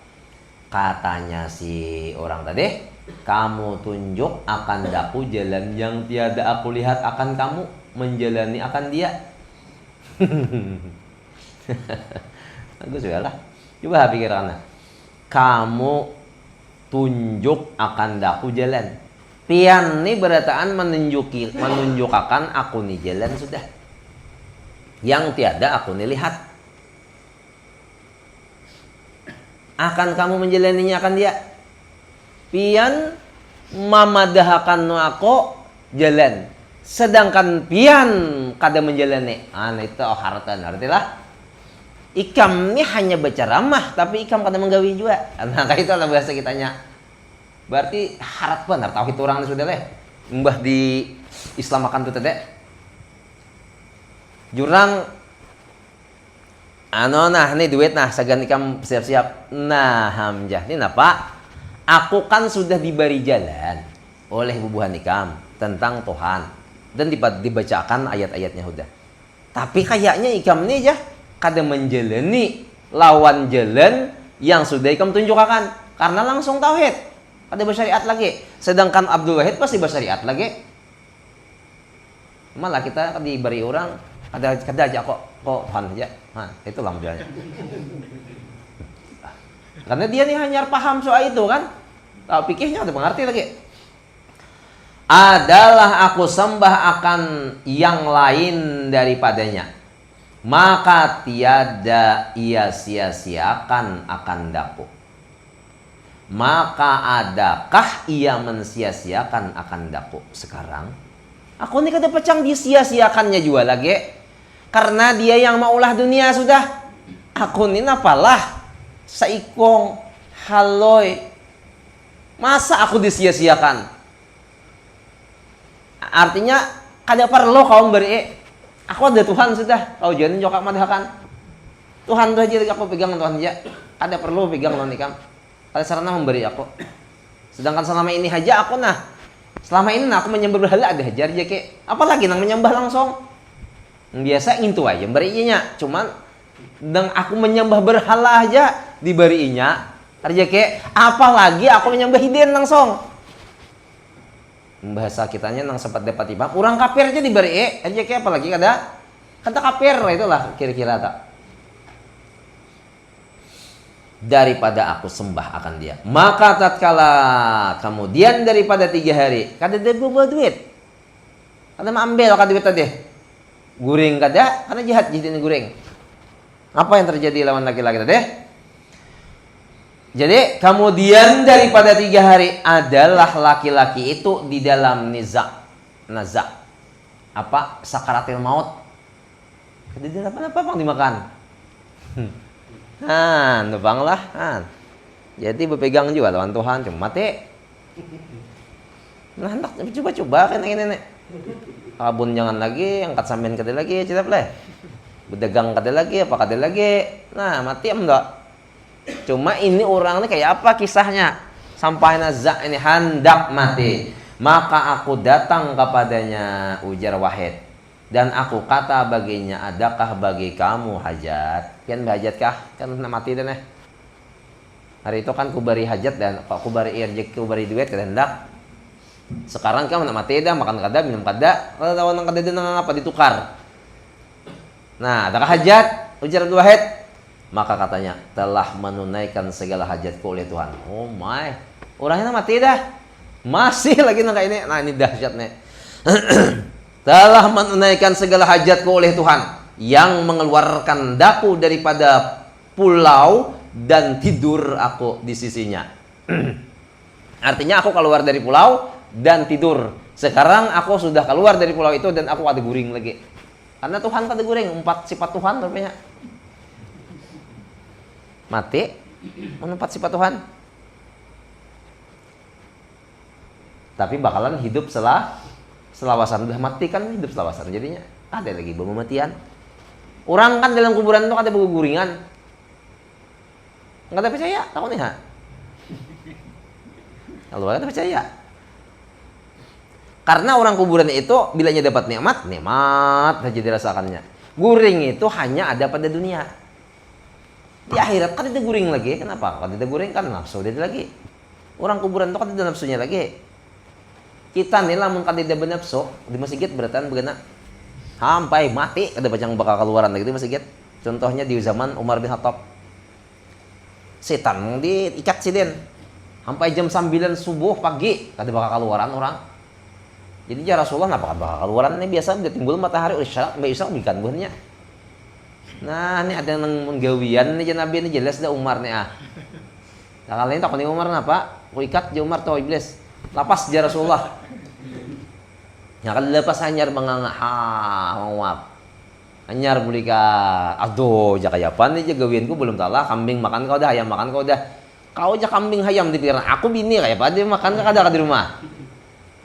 Katanya si orang tadi, kamu tunjuk akan daku jalan yang tiada aku lihat akan kamu menjalani akan dia. Bagus juga lah. Coba pikirannya. Kamu tunjuk akan daku jalan. Pian ini berataan menunjukkan aku nih jalan sudah. Yang tiada aku nih lihat. Akan kamu menjalaninya akan dia. Pian mamadahakan aku jalan. Sedangkan pian kada menjalani. Itu haratan. Artilah ikam ini hanya baca ramah, tapi ikam kada menggawi juga. Nah, kayak itu lah bahasa kitanya. Berarti harat benar tauhid orang sudah leh. Mbah di Islam akan tuh tadi. Jurang nih duit sagan ikam siap-siap. Nah, hamjah ini napa? Aku kan sudah diberi jalan oleh bubuhan ikam tentang Tuhan dan dibacakan ayat-ayatnya sudah. Tapi kayaknya ikam ini aja kada menjalani lawan jalan yang sudah ikam tunjukkan karena langsung tauhid kada bersyariat lagi. Sedangkan Abdul Wahid pasti bersyariat lagi. Malah kita diberi orang kada aja kok Tuhan aja. Nah, itulah modelnya. Karena dia nih hanya paham soal itu kan. Tahu pikirnya udah mengerti lagi. Adalah aku sembah akan yang lain daripadanya, maka tiada ia sia-siakan akan daku. Maka adakah ia mensia-siakan akan daku? Sekarang aku ini kada pecang disia-siakannya juga lagi. Karena dia yang maulah dunia sudah. Aku ini apalah saikong haloy. Masa aku disia-siakan? Artinya kada perlu kau beri. Aku ada Tuhan sudah. Kau jangan jokak madahakan. Tuhan tuh aja aku pegang Tuhan aja. Kada perlu pegang Tuhan ikam. Kada sarana memberi aku. Sedangkan selama ini aja aku selama ini aku menyembah berhala ada hajar aja ke. Apalagi nang menyembah langsung. Biasa itu aja berinya. Cuman dan aku menyembah berhala aja diberinya. Arja ke. Apalagi aku menyembah hidden langsung. Bahasa kitanya nang sempat dapat tiba orang kafir aja diberi aja kayak apalagi kata kafir itulah kira-kira tak daripada aku sembah akan dia. Maka tatkala kemudian daripada 3 hari kada ada bawa duit, kada ambil kada duit tadi guring kada karena jahat ini guring. Apa yang terjadi lawan laki-laki tadi? Jadi kemudian daripada 3 hari adalah laki-laki itu di dalam nazak apa sakaratil maut. Kejadian apa pang dimakan. Nubang lah. Jadi berpegang juga lawan Tuhan cuma mati. Nah hendak coba-coba kan ini nek. Kabun jangan lagi, angkat sampean kada lagi, cita pleh. Berdagang kada lagi, apa kada lagi. Nah mati enggak. Cuma ini orang ini kayak apa kisahnya sampai nazak ini hendak mati. Maka aku datang kepadanya, ujar Wahid, dan aku kata baginya, adakah bagi kamu hajat? Kian bahajatkah? Kan nak mati dan hari itu kan ku beri hajat dan ku beri rezeki, ku beri duit kada hendak. Sekarang kamu nak mati dah, makan kada, minum kada, lawan nang kada nang apa ditukar. Nah, adakah hajat? Ujar Wahid. Maka katanya, telah menunaikan segala hajatku oleh Tuhan. Oh my, orangnya mati dah. Masih lagi nang kayak ini. Nah ini dahsyat nih. Telah menunaikan segala hajatku oleh Tuhan, yang mengeluarkan daku daripada pulau dan tidur aku di sisinya. Artinya aku keluar dari pulau dan tidur. Sekarang aku sudah keluar dari pulau itu dan aku ada guring lagi. Karena Tuhan ada guring, 4 sifat Tuhan rupanya. Mati menempat sifat Tuhan, tapi bakalan hidup selawasan. Udah mati kan hidup selawasan jadinya. Ada lagi pematian. Orang kan dalam kuburan itu ada berguringan. Nggak ada percaya, tahu nih ha? Kalau nggak ada percaya, karena orang kuburan itu bilanya dapat nikmat saja dirasakannya. Guring itu hanya ada pada dunia. Di akhirat kan ada guring lagi. Kenapa? Kalau ada guring kan nafsu dia lagi. Orang kuburan itu kan ada nafsunya lagi. Kita nih lamun kan tidak bernafsu di masjid beratan begana sampai mati ada bacang bakal keluaran lagi di masjid. Contohnya di zaman Umar bin Khattab. Setan diikat sidin sampai jam 9 subuh pagi kada bakal keluaran orang. Jadi ya Rasulullah kenapa bakal keluaran ini biasa udah timbul matahari isya bikan buahnya. Nah, ini ada yang menggawian nih Nabi ini jelas dah Umar nih ah. Nah, kali ini takut nih Umar napa? Ku ikat je Umar tuh iblis. Lapas je Rasulullah. Ya kan lepas hanyar manganga mawap. Hanyar beli ka aduh ja kaya apa nih je gawianku belum talah kambing makan kau dah, ayam makan kau dah. Kau aja kambing ayam di pikiran aku bini kayak apa dia makan kada di rumah.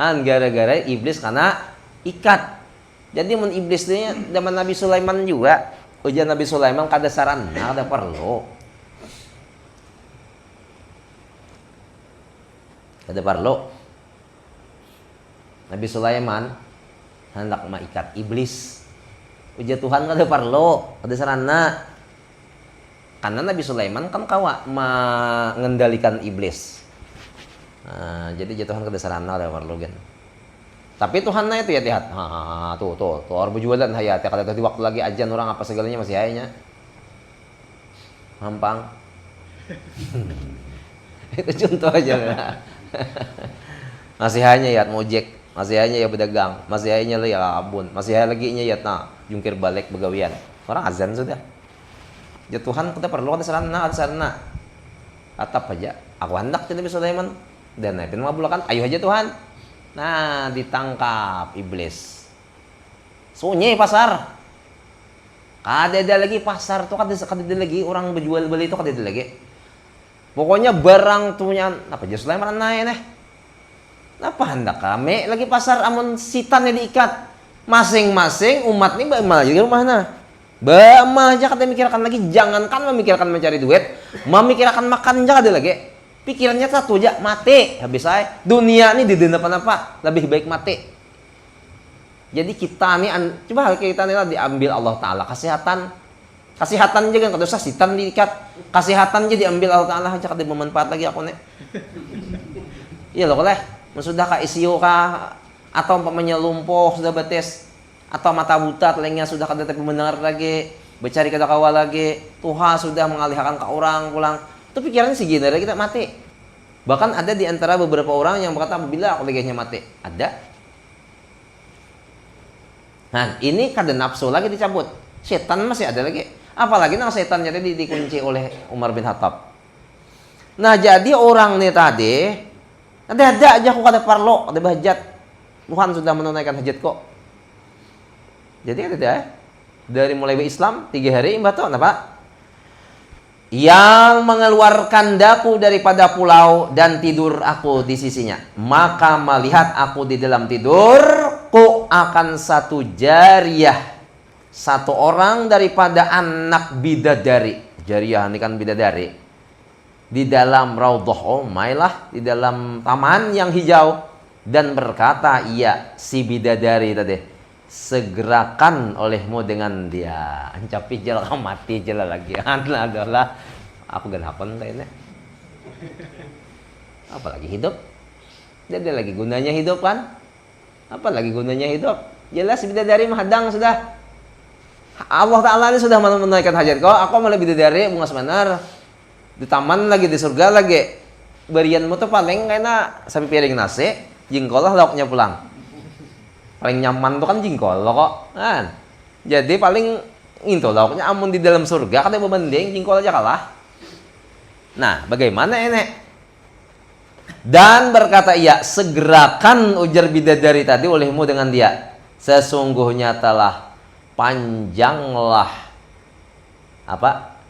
Kan gara-gara iblis karena ikat. Jadi mun iblis nya zaman Nabi Sulaiman juga. Ujian Nabi Sulaiman kada saran, kada perlu. Kada perlu. Nabi Sulaiman hendak maikat iblis. Ujian Tuhan kada perlu, kada sarana. Karena Nabi Sulaiman kan kawa mengendalikan iblis. Nah, jadi Tuhan kada sarana kada perlu kan. Tapi Tuhan na itu ya lihat. Tuh orang berjualan hayat. Kalau tadi waktu lagi ajan orang apa segalanya masih hayanya. Mampang. Itu contoh aja. Masih hanya ya mojek, masih hanya ya pedagang, masih hanya ya abun, masih hanya lagi nya ya jungkir balik begawian. Orang azan sudah. Ya Tuhan kita perlu ada sarana. Atap aja. Aku hendak tidak bisa Sulaiman. Dan naik mabulakan, ayo aja Tuhan. Nah, ditangkap iblis. Sunyi pasar. Kada lagi pasar tuh kada lagi orang berjual beli itu kada lagi. Pokoknya barang tuhnya apa aja Sulaiman naik nih. Apa hendak kami lagi pasar amun sitannya diikat. Masing-masing umat nih malah jadi rumahnya. Bama aja kada mikirkan lagi, jangankan memikirkan mencari duit, memikirkan makan aja kada lagi. Pikirannya satu aja, mati. Habis saya, dunia ini didenda apa? Lebih baik mati. Jadi kita nih, coba kita nih diambil Allah Ta'ala. Kesehatan aja kan, kada usah sitan diikat. Kesehatan aja diambil Allah Ta'ala aja, kada bermanfaat lagi aku nih. Iya loh, koleh. Sudah kah ICU kah? Atau umpamanya lumpuh, sudah betes. Atau mata buta, telinganya sudah kada tapi mendengar lagi. Bercari kada kawal lagi. Tuhan sudah mengalihkan ke orang pulang. Itu pikirannya segini, kita mati. Bahkan ada di antara beberapa orang yang berkata, bila aku legahnya mati. Ada. Nah, ini kada nafsu lagi dicabut. Setan masih ada lagi. Apalagi nang setannya tadi dikunci oleh Umar bin Khattab. Nah, jadi orang nih tadi, ada aja aku kada parlo, kada bahajat. Tuhan sudah menunaikan hajat kok. Jadi ada dari mulai Islam 3 hari imbato apa? Yang mengeluarkan daku daripada pulau dan tidur aku di sisinya. Maka melihat aku di dalam tidurku akan satu jariyah. Satu orang daripada anak bidadari. Jariyah ini kan bidadari. Di dalam raudhah mailah. Di dalam taman yang hijau. Dan berkata, iya si bidadari tadi. Segerakan olehmu dengan dia. Ancapi jala mati jala lagi. Adalah aku ganapan kayaknya. Apalagi hidup. Jadi lagi gunanya hidup kan? Apalagi gunanya hidup? Jelas bidadari menghadang sudah. Allah Ta'ala ini sudah menunaikan hajat kau. Aku malah bidadari bunga semenar. Di taman lagi, di surga lagi. Berianmu tuh paling kayaknya sampai piring nasi. Jengkol lah lauknya pulang. Paling nyaman tuh kan jengkol lo kok kan. Jadi paling itu lauknya amun di dalam surga kan berbanding jengkol aja kalah. Nah bagaimana ini? Dan berkata ia, segerakan ujar bidadari tadi olehmu dengan dia. Sesungguhnya telah panjanglah apa?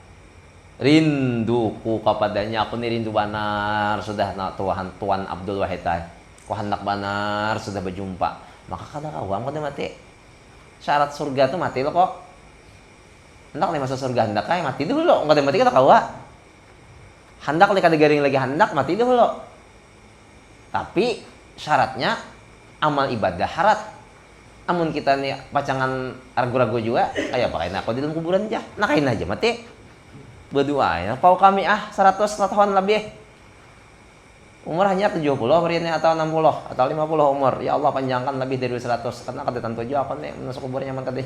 Rinduku kepadanya. Aku nih rindu banar sudah Tuan Abdul Wahid. Ku hendak banar sudah berjumpa. Maka kada kawam kada mati. Syarat surga tuh mati lo kok. Hendak nih masuk surga hendak kayak mati dulu lo. Kada mati kada kawa. Hendak nih kada garing lagi hendak mati dulu lo. Tapi syaratnya amal ibadah harat. Amun kita nih pacangan ragu-ragu juga, ayo pakai aku di dalam kuburan aja. Nakain aja mati. Berdua ya. Pau kami 100 tahun lebih. Umur hanya 70 hari ini atau 60 atau 50 umur. Ya Allah panjangkan lebih dari 100 karena kada tentu juga aku nih masuk kuburnya man kada.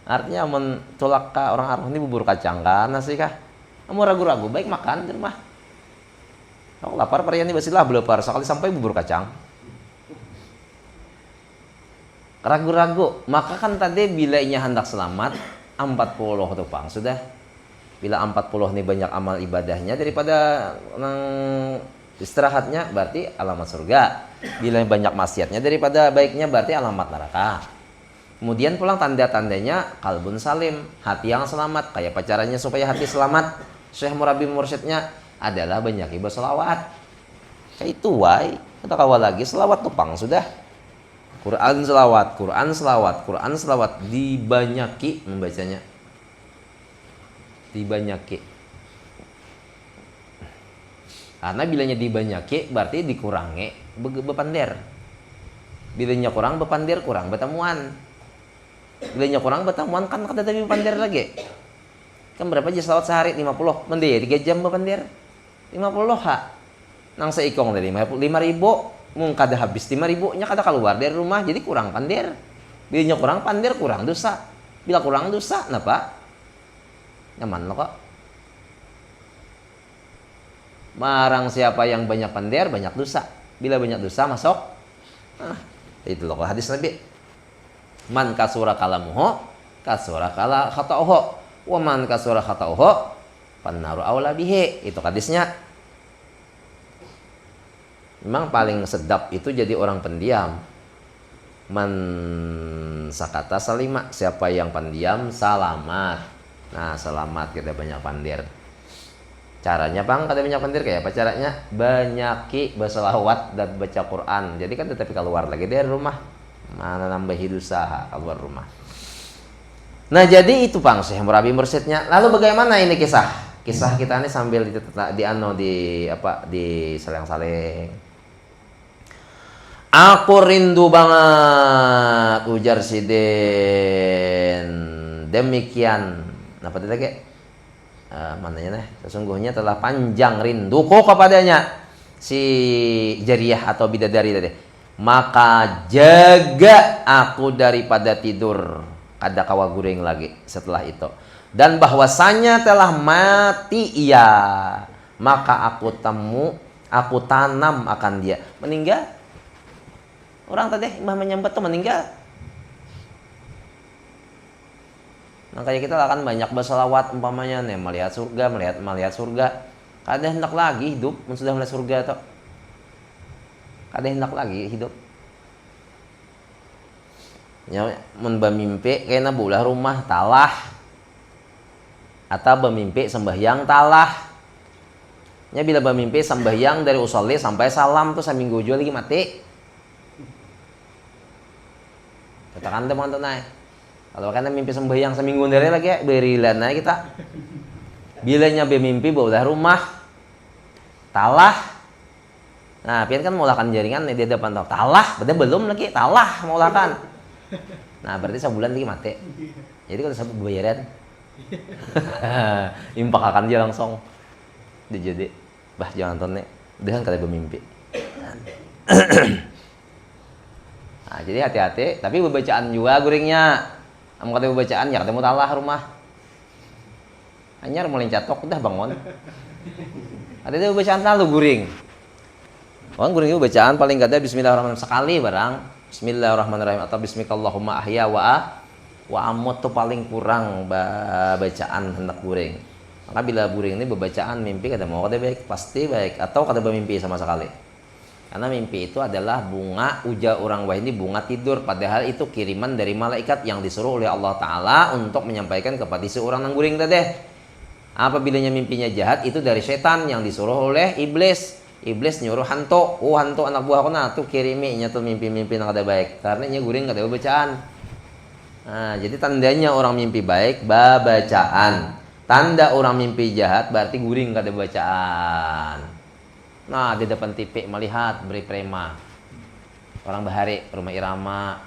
Artinya amun tulak ka orang arwah ini bubur kacang kan nasi kah? Amun ragu-ragu baik makan di rumah. Aku lapar hari ini basilah belepar sekali sampai bubur kacang. Ragu-ragu, maka kan tadi bila inya hendak selamat 40 tupang sudah. Bila 40 nih banyak amal ibadahnya daripada istirahatnya berarti alamat surga. Bila banyak maksiatnya daripada baiknya berarti alamat neraka. Kemudian pulang tanda-tandanya kalbun salim, hati yang selamat. Kayak pacarannya supaya hati selamat. Syekh Murabi mursyidnya adalah banyak ibadah selawat. Kayak itu wai. Kita kawal lagi selawat tupang sudah. Quran selawat dibanyaki membacanya. Dibanyaki. Karena bilanya dibanyaki berarti dikurangi bepander. Bilanya kurang bepander kurang betemuan. Bilanya kurang betemuan kan kada tapi bepander lagi. Kan berapa aja salawat sehari 50. Mending 3 jam bepander. 50 ha. Nang seikong tadi 5.000 Mung kada habis 5.000 nya kada keluar dari rumah, jadi kurang pandir. Bila kurang pandir kurang dosa. Bila kurang dosa, napa? Nyaman lo kok. Marang siapa yang banyak pandir banyak dosa. Bila banyak dosa masuk. Itu loh hadis Nabi. Man kasura kalamuhu kasura kala khata'uhu wa man kasura khata'uhu pannaru aula bihi. Itu hadisnya. Memang paling sedap itu jadi orang pendiam. Man sakata salima, siapa yang pendiam selamat. Nah, selamat kita banyak pandir. Caranya bang, kada banyak pandir kayak apa caranya? Banyaki berselawat dan baca Quran. Jadi kan tetapi keluar lagi dari rumah. Mana nambahi dosa keluar rumah. Nah, jadi itu Bang Syekh Murabi mursyidnya. Lalu bagaimana ini kisah? Kisah kita ini sambil di saling-saling. Aku rindu banget ujar si Den. Demikian apa tadi? Mananya nih? Sesungguhnya telah panjang rinduku kepadanya si jariyah atau bidadari tadi. Maka jaga aku daripada tidur. Kada kawa guring lagi setelah itu. Dan bahwasanya telah mati ia, maka aku tanam akan dia. Meninggal. Orang tadi Mbah menyambat tuh meninggal. Makanya kita akan banyak berselawat umpamanya nih melihat surga. Kada hendak lagi hidup, sudah melihat surga tuh. Kada hendak lagi hidup. Ya, mun bamimpi kayaknya bulah rumah talah. Atau bamimpi sembahyang talah. Ya bila bamimpi sembahyang dari usolli sampai salam tuh saminggu jua lagi mati. Katakan teman tunai. Kalau kan mimpi sembahyang seminggu dari lagi ya berilan aja kita. Bilanya bamimpi bulah rumah talah. Nah, pian kan mulakan jaringan nih dia depan tahu. Talah, berarti belum lagi talah mulakan. Nah, berarti sebulan lagi mati. Jadi kalau sabuk bayaran impak akan dia langsung dijadi bah jangan tonne dengan kali bermimpi. Nah, jadi hati-hati, tapi bacaan juga guringnya. Am kata bacaan ya ketemu talah rumah. Anyar mulai catok udah bangun. Ada bacaan talu guring. Orang guring itu bacaan paling gak ada bismillahirrahmanirrahim sekali barang. Bismillahirrahmanirrahim atau bismikallahumma ahya wa amut tuh paling kurang bacaan hendak guring. Maka bila guring ini bacaan mimpi kada mau kada baik, pasti baik atau kada bermimpi sama sekali. Karena mimpi itu adalah bunga ujar orang wahini bunga tidur, padahal itu kiriman dari malaikat yang disuruh oleh Allah Ta'ala untuk menyampaikan kepada seorang yang guring tadi. Apabila mimpinya jahat itu dari setan yang disuruh oleh iblis. Iblis nyuruh hantu, hantu anak buah aku nah tuh kiriminya tuh mimpi-mimpi yang kada baik. Karena nya guring kada bacaan. Nah, jadi tandanya orang mimpi baik bacaan. Tanda orang mimpi jahat berarti guring kada bacaan. Nah, di depan TV melihat beri prema. Orang bahari rumah irama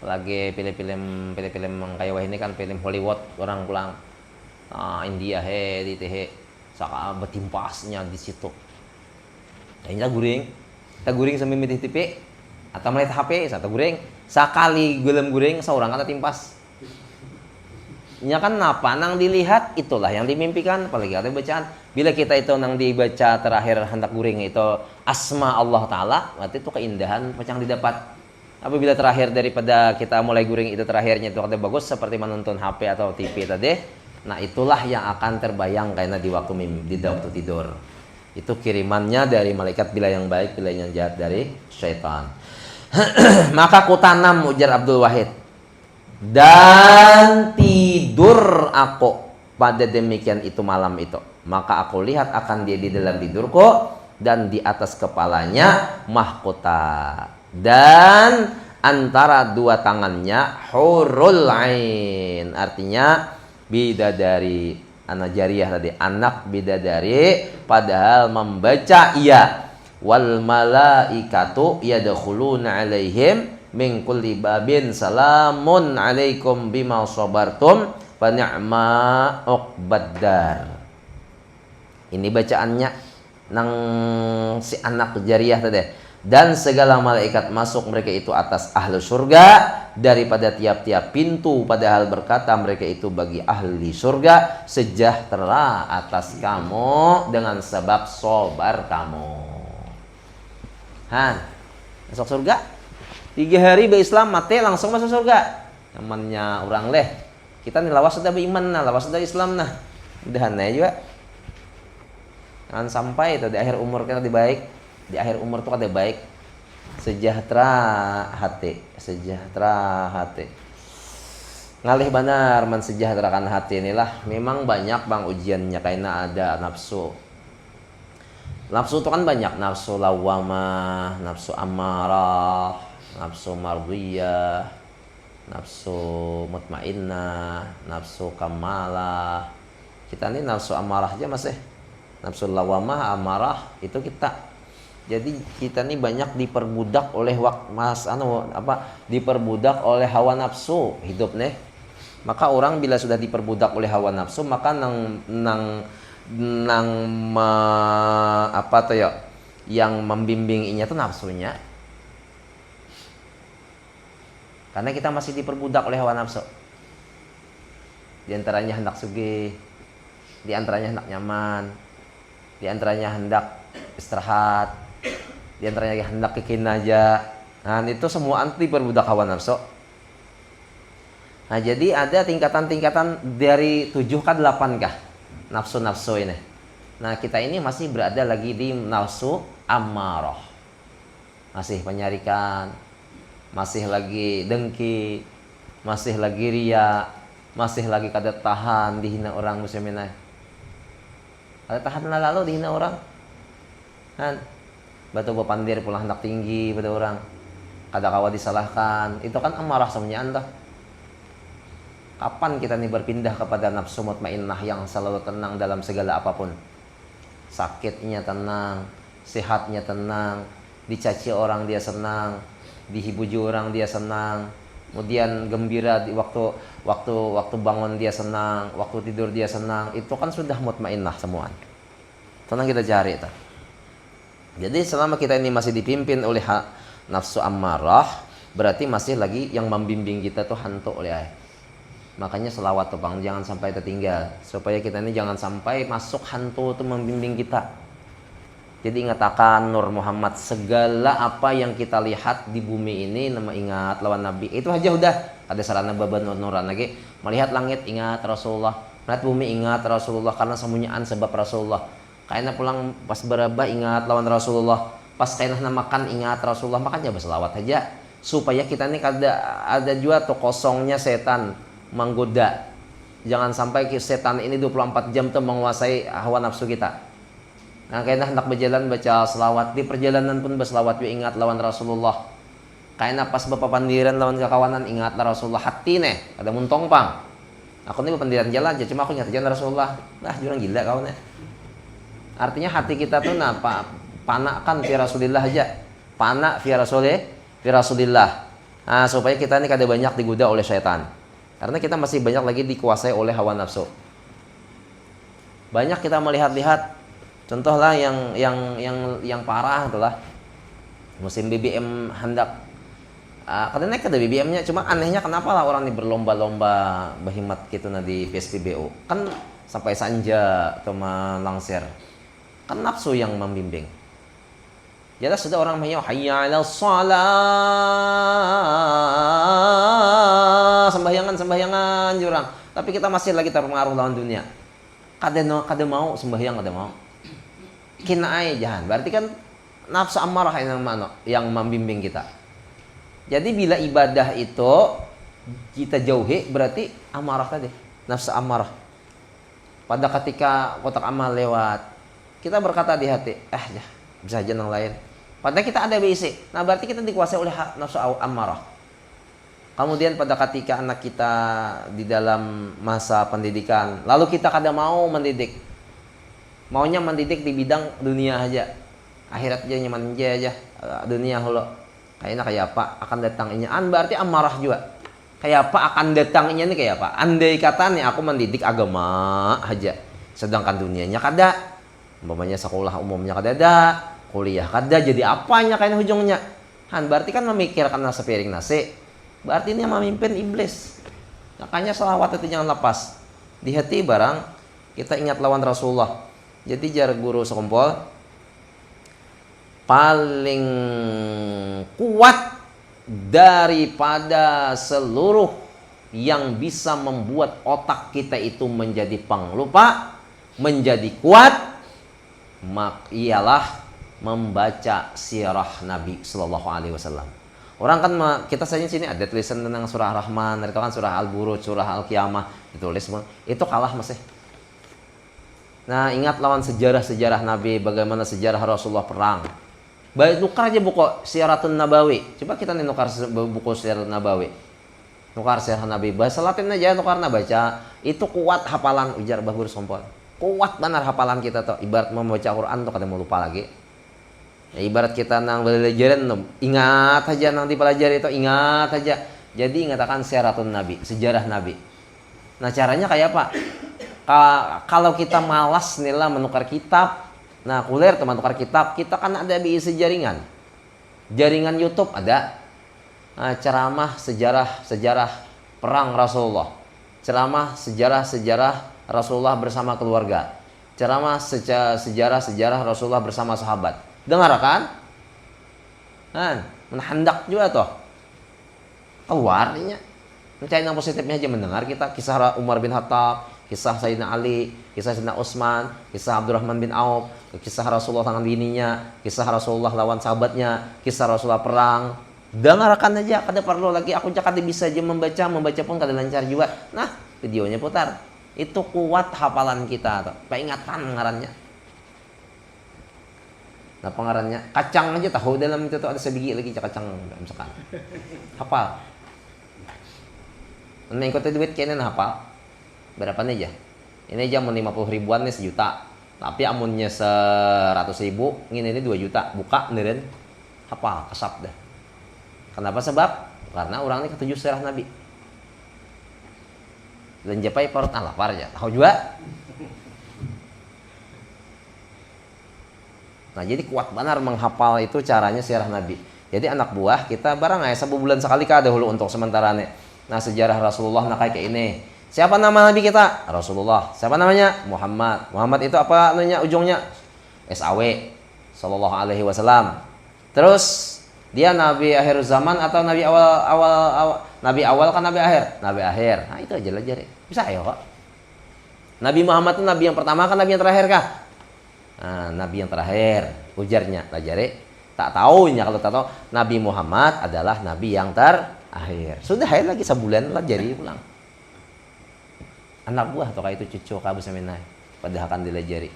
lagi film-film kayak wah ini kan film Hollywood orang pulang. India di teh saka betimpasnya di situ. Kayaknya guring sambil mitih TV atau melihat HP satu guring sekali gelem guring seorang kata timpas. Nya kan napa nang dilihat itulah yang dimimpikan apalagi ada bacaan. Bila kita itu nang dibaca terakhir hendak guring itu asma Allah Ta'ala, berarti itu keindahan yang didapat. Apabila terakhir daripada kita mulai guring itu terakhirnya itu kata bagus seperti menonton HP atau TV tadi, nah itulah yang akan terbayang karena di waktu tidur. Itu kirimannya dari malaikat bila yang baik, bila yang jahat dari syaitan. Maka ku tanam ujar Abdul Wahid. Dan tidur aku pada demikian itu malam itu. Maka aku lihat akan dia di dalam tidurku dan di atas kepalanya mahkota. Dan antara dua tangannya hurul ain. Artinya bidadari. Anak jariyah tadi, anak bidadari, padahal membaca ia wal malaikatu yadkhuluna alaihim min kulli babin salamun alaikum bima sabartum fa ni'ma uqbaddar. Ini bacaannya nang si anak jariyah tadi. Dan segala malaikat masuk mereka itu atas ahli surga daripada tiap-tiap pintu, padahal berkata mereka itu bagi ahli surga, sejahtera atas kamu dengan sebab sobar kamu. Han, masuk surga 3 hari berislam mati langsung masuk surga. Namanya orang leh, kita nih lawas sudah beriman nah, lawas sudah Islam nah, udah aneh juga. Jangan sampai itu di akhir umur kita di baik, di akhir umur tuh ada baik, sejahtera hati, sejahtera hati. Ngalih benar mensejahterakan hati inilah. Memang banyak bang ujiannya, karena ada nafsu. Nafsu itu kan banyak, nafsu lawamah, nafsu amarah, nafsu mardiyah, nafsu mutmainnah, nafsu kamalah. Kita ini nafsu amarah aja masih. Nafsu lawamah, amarah itu kita. Jadi kita ini banyak diperbudak oleh diperbudak oleh hawa nafsu hidup nih. Maka orang bila sudah diperbudak oleh hawa nafsu, maka yang membimbinginya itu nafsunya. Karena kita masih diperbudak oleh hawa nafsu. Di antaranya hendak sugih, di antaranya hendak nyaman, di antaranya hendak istirahat, di antaranya hendak kekinaja. Nah, itu semua anti perbudak hawa nafsu. Nah, jadi ada tingkatan-tingkatan dari 7 kah 8 kah nafsu-nafsu ini. Nah, kita ini masih berada lagi di nafsu amarah. Masih penyarikan, masih lagi dengki, masih lagi riya, masih lagi kada tahan dihina orang muslimin. Kada tahan lalu dihina orang. Kan batu bapandir pulang hendak tinggi pada orang, kada kawa disalahkan, itu kan amarah semuanya anda. Kapan kita nih berpindah kepada nafsu mutmainnah yang selalu tenang dalam segala apapun? Sakitnya tenang, sehatnya tenang, dicaci orang dia senang, dihibuji orang dia senang, kemudian gembira di waktu bangun dia senang, waktu tidur dia senang. Itu kan sudah mutmainnah semua. Tenang kita cari itu. Jadi selama kita ini masih dipimpin oleh nafsu amarah, berarti masih lagi yang membimbing kita tuh hantu oleh ayah. Makanya selawat tuh bang, jangan sampai tertinggal, supaya kita ini jangan sampai masuk hantu tuh membimbing kita. Jadi ingatakan Nur Muhammad, segala apa yang kita lihat di bumi ini nama ingat lawan Nabi. Itu aja udah. Ada sarana baban nuran lagi. Melihat langit ingat Rasulullah, melihat bumi ingat Rasulullah, karena semuanya sebab Rasulullah. Kayaknya pulang pas beraba ingat lawan Rasulullah, pas kayaknya makan ingat Rasulullah, makanya berselawat aja supaya kita ini ada juga tuh kosongnya setan menggoda. Jangan sampai setan ini 24 jam tuh menguasai hawa nafsu kita. Nah, kayaknya hendak berjalan baca selawat, di perjalanan pun berselawat ingat lawan Rasulullah. Kayaknya pas bapak pandiran lawan kekawanan ingatlah Rasulullah. Hati nih ada muntong pang. Aku nih pandiran jalan aja, cuma aku ingat jalan Rasulullah. Nah, jurang gila kau nih. Artinya hati kita tuh panakan fi Rasulillah aja. Pana fi Rasulillah. Nah, supaya kita ini kada banyak digoda oleh syaitan. Karena kita masih banyak lagi dikuasai oleh hawa nafsu. Banyak kita melihat-lihat, contohlah yang parah itulah musim BBM hendak kadang naik ada BBM-nya, cuma anehnya kenapa lah orang ini berlomba-lomba berhemat gitu di PSBBO. Kan sampai sanja atau melangsir. Kan nafsu yang membimbing. Jelas sudah orang menyo hayya 'alal shalah, sembayangan jurang. Tapi kita masih lagi terpengaruh lawan dunia. Kada mau sembahyang, kada mau. Kina ay jahan. Berarti kan nafsu amarah yang membimbing kita. Jadi bila ibadah itu kita jauhi, berarti amarah tadi, nafsu amarah. Pada ketika kotak amal lewat, kita berkata di hati, ya bisa aja yang lain. Padahal kita ada BIC. Nah, berarti kita dikuasai oleh nafsu amarah. Kemudian pada ketika anak kita di dalam masa pendidikan, lalu kita kada mau mendidik. Maunya mendidik di bidang dunia aja. Akhirat aja nyaman aja. Dunia hulu. Kayaknya kayak apa akan datang ini. Berarti amarah juga. Kayak apa akan datang ini nih, kayak apa? Andai kata nih aku mendidik agama aja. Sedangkan dunianya kada. Umpamanya sekolah umumnya kada ada, kuliah kada jadi apanya kain ujungnya. Han berarti kan memikirkan sepiring nasi. Berarti ini memimpin iblis. Makanya salawat itu jangan lepas. Di hati barang kita ingat lawan Rasulullah. Jadi jar guru sekompol paling kuat daripada seluruh yang bisa membuat otak kita itu menjadi penglupa, menjadi kuat, ialah membaca sirah Nabi Sallallahu Alaihi Wasallam. Orang kan kita saja sini ada tulisan tentang surah Rahman, itu kan surah Al-Buruj, surah Al-Qiyamah ditulis semua. Itu kalah masih. Nah, ingat lawan sejarah-sejarah Nabi, bagaimana sejarah Rasulullah perang. Baik nukar aja buku Siratun Nabawi. Coba kita nih nukar buku Siratun Nabawi. Nukar Sirah Nabi. Bahasa Latin aja nukar baca. Itu kuat hafalan ujar Bagur Sompol. Kuat benar hafalan kita tuh. Ibarat membaca Quran tuh kada mau lupa lagi. Ya, ibarat kita nang belajaran ingat aja nang dipelajari itu ingat aja. Jadi ingatakan Siratun Nabi, sejarah Nabi. Nah, caranya kayak apa? Kalau kita malas nih lah menukar kitab. Nah, kuliah teman tukar kitab, kita kan ada diisi jaringan. Jaringan YouTube ada. Nah, ceramah sejarah perang Rasulullah. Ceramah sejarah Rasulullah bersama keluarga. Ceramah sejarah Rasulullah bersama sahabat. Dengar kan? Nah, menhandak juga toh. Keluarnya. Mencari yang positifnya aja mendengar kita kisah Umar bin Khattab, kisah Sayyidina Ali, kisah Sayyidina Utsman, kisah Abdurrahman bin Auf, kisah Rasulullah tangan bininya, kisah Rasulullah lawan sahabatnya, kisah Rasulullah perang. Dengarkan aja, kada perlu lagi aku kada bisa aja membaca pun kada lancar juga. Nah, videonya putar. Itu kuat hafalan kita tuh. Peringatan ngarannya. Nah, pengarannya kacang aja tahu dalam itu tuh ada sebiji lagi kacang misalkan. Hafal. Nah, ikut duit kayaknya hafal. Berapa nih aja? Ini aja mau 50 ribuan nih 1 juta. Tapi amunnya 100 ribu, ini 2 juta. Buka neren, hafal, kesap dah. Kenapa sebab? Karena orang ini ketujuh sirah Nabi. Dan japai parut lapar aja. Tahu juga? Nah, jadi kuat benar menghafal itu caranya sirah Nabi. Jadi anak buah kita barang aja 1 bulan sekali kada dahulu untuk sementara nih. Nah, sejarah Rasulullah nah kayak ini. Siapa nama Nabi kita? Rasulullah. Siapa namanya? Muhammad. Muhammad itu apa namanya ujungnya? SAW. Sallallahu Alaihi Wasallam. Terus dia Nabi akhir zaman atau Nabi awal Nabi awal kan Nabi akhir? Nabi akhir. Nah, itu aja belajar. Bisa ya kok. Nabi Muhammad itu Nabi yang pertama kan Nabi yang terakhir kah? Nah, Nabi yang terakhir. Ujarnya pelajari. Tak tahunya kalau tak tahu Nabi Muhammad adalah Nabi yang terakhir. Sudah lagi sebulan lah jadi pulang. Anak buah atau kayak itu cucu kabu semenai padahal kan dilajari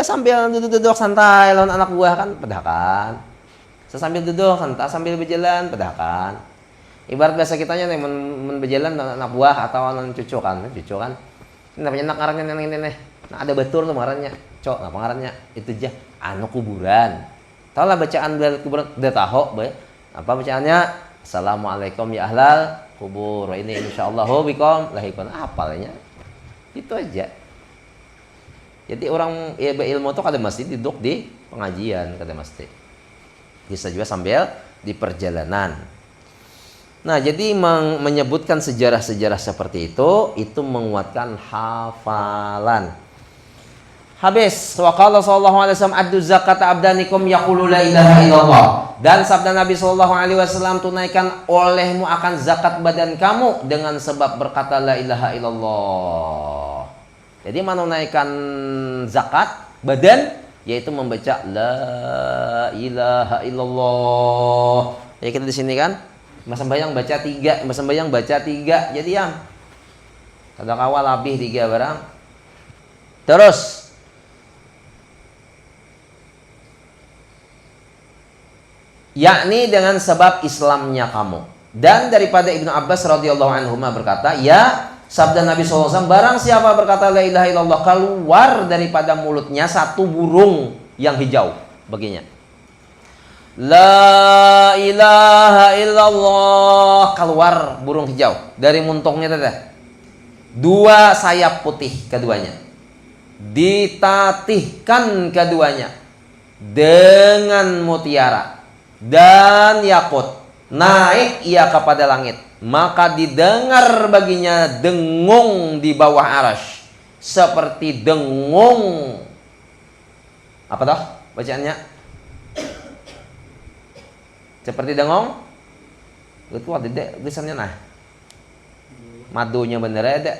sambil duduk santai lawan anak buah kan padahal sambil duduk santai sambil berjalan padahal ibarat biasa kitanya nih berjalan anak buah atau anak cucu kan ini namanya anak ngarannya ini nih nah ada betul tuh ngarannya cok apa ngarannya itu aja anu kuburan tahu lah bacaan dari kuburan udah tahu apa bacaannya Assalamualaikum ya ahlal kubur ini insyaallahu bikum lahikun apalnya itu aja. Jadi orang ya ilmu itu kada mesti duduk di pengajian kada mesti bisa juga sambil di perjalanan. Nah, jadi menyebutkan sejarah-sejarah seperti itu menguatkan hafalan. Habis wa qala sallallahu alaihi wasallam addu zakata abdanikum yaqulu la ilaha illallah. Dan sabda Nabi sallallahu alaihi wasallam tunaikan olehmu akan zakat badan kamu dengan sebab berkata la ilaha illallah. Jadi menunaikan zakat badan yaitu membaca la ilaha illallah. Ya kita di sini kan Mas sembahyang baca 3, Mas sembahyang baca 3. Jadi yang kada kawal lebih 3 barang. Terus yakni dengan sebab Islamnya kamu. Dan daripada Ibnu Abbas radhiyallahu anhu berkata, ya sabda Nabi SAW, barang siapa berkata la ilaha illallah keluar daripada mulutnya satu burung yang hijau baginya. La ilaha illallah keluar burung hijau dari muntungnya teteh. 2 sayap putih keduanya. Ditatihkan keduanya. dengan mutiara dan yakut, naik ia kepada langit, maka didengar baginya dengung di bawah arasy, seperti dengung apa toh bacaannya? Seperti dengung itu ada dek tulisannya nah. Madunya bener ada.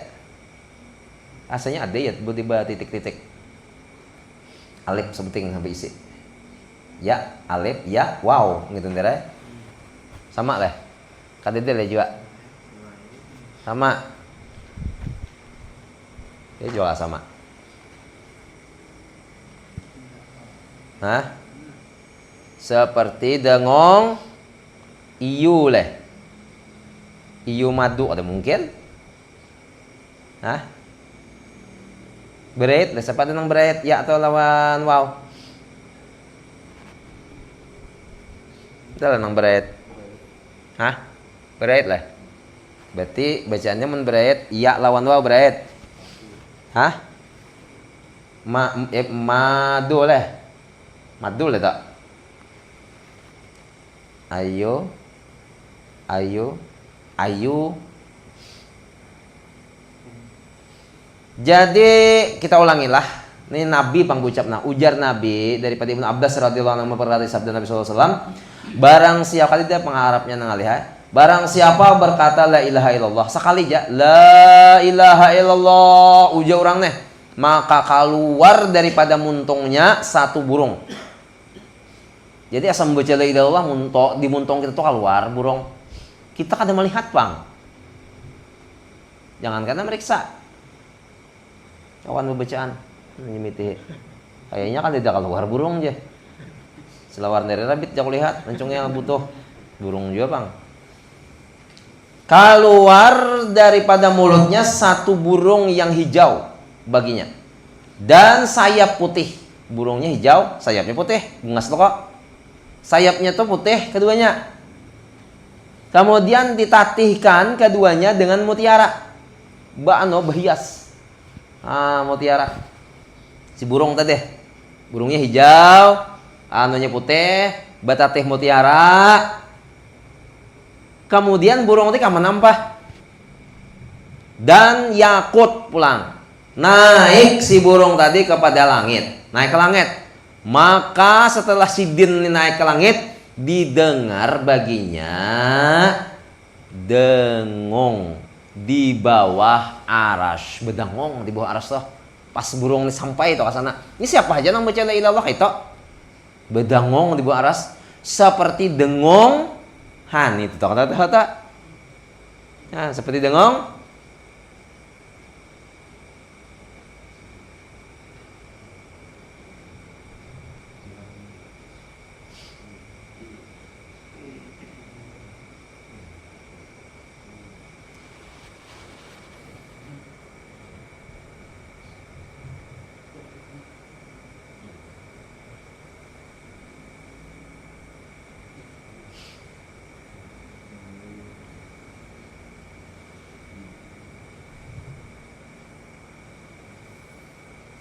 Asanya ada ya tiba-tiba titik-titik. Alif sebuting sampai isi. Ya, alif, ya, wow, gitu ntar. Sama lah. Kadede lah juga. Sama. Dia juga sama. Hah? Seperti dengong iyu leh. Iyu madu ada mungkin? Hah? Berait, siapa tentang berait? Ya atau lawan wow? Itu lah nang berait. Hah? Berait lah. Berarti bacaannya men berait, ya lawan wow berait. Hah? Madu lah. Madu lah tak? Ayo. Jadi kita ulangilah. Ini Nabi panggucapna, ujar Nabi daripada Ibnu Abbas radhiyallahu anhu memperkatakan sabda Nabi sallallahu alaihi wasallam, barang siapa kali dia pengarapnya nangaliha, barang siapa berkata la ilaha illallah sekali aja, la ilaha illallah ujar orang nih, maka keluar daripada muntungnya satu burung. Jadi asal membaca la ilaha illallah di muntung kita tuh keluar burung. Kita kadang melihat bang. Jangan karena meriksa. Kawan bacaan nyemiti. Kayaknya kan tidak keluar burung aja. Selawar dari rabit jangan lihat, mencungnya butuh burung juga bang. Keluar daripada mulutnya satu burung yang hijau baginya. Dan sayap putih. Burungnya hijau, sayapnya putih. Bungas tuh kok. Sayapnya tuh putih keduanya. Kemudian ditatihkan keduanya dengan mutiara. Berhias. Mutiara. Si burung tadi. Burungnya hijau, anunya putih, batatih mutiara. Kemudian burung itu kamu nampak. Dan yakut pulang. Naik si burung tadi kepada langit. Naik ke langit. Maka setelah si din naik ke langit, didengar baginya dengung di bawah arasy. Bedangong di bawah arasy tuh. Pas burung ini sampai itu ke sana. Ini siapa aja yang baca la ilaha illallah itu? Bedangong di bawah arasy seperti dengung han itu kata-kata. Nah, seperti dengung.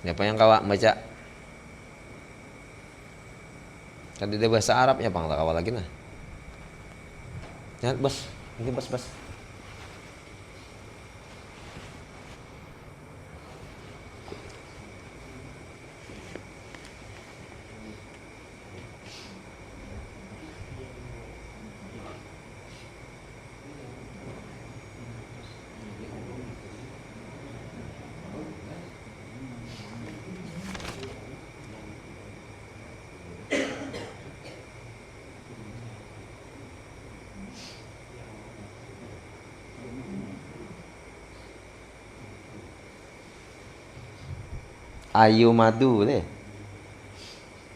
Siapa yang kawak baca? Kan dia bahasa Arabnya bang, tak kawak lagi nah. Jangan bos, ini bos. Ayu madu deh.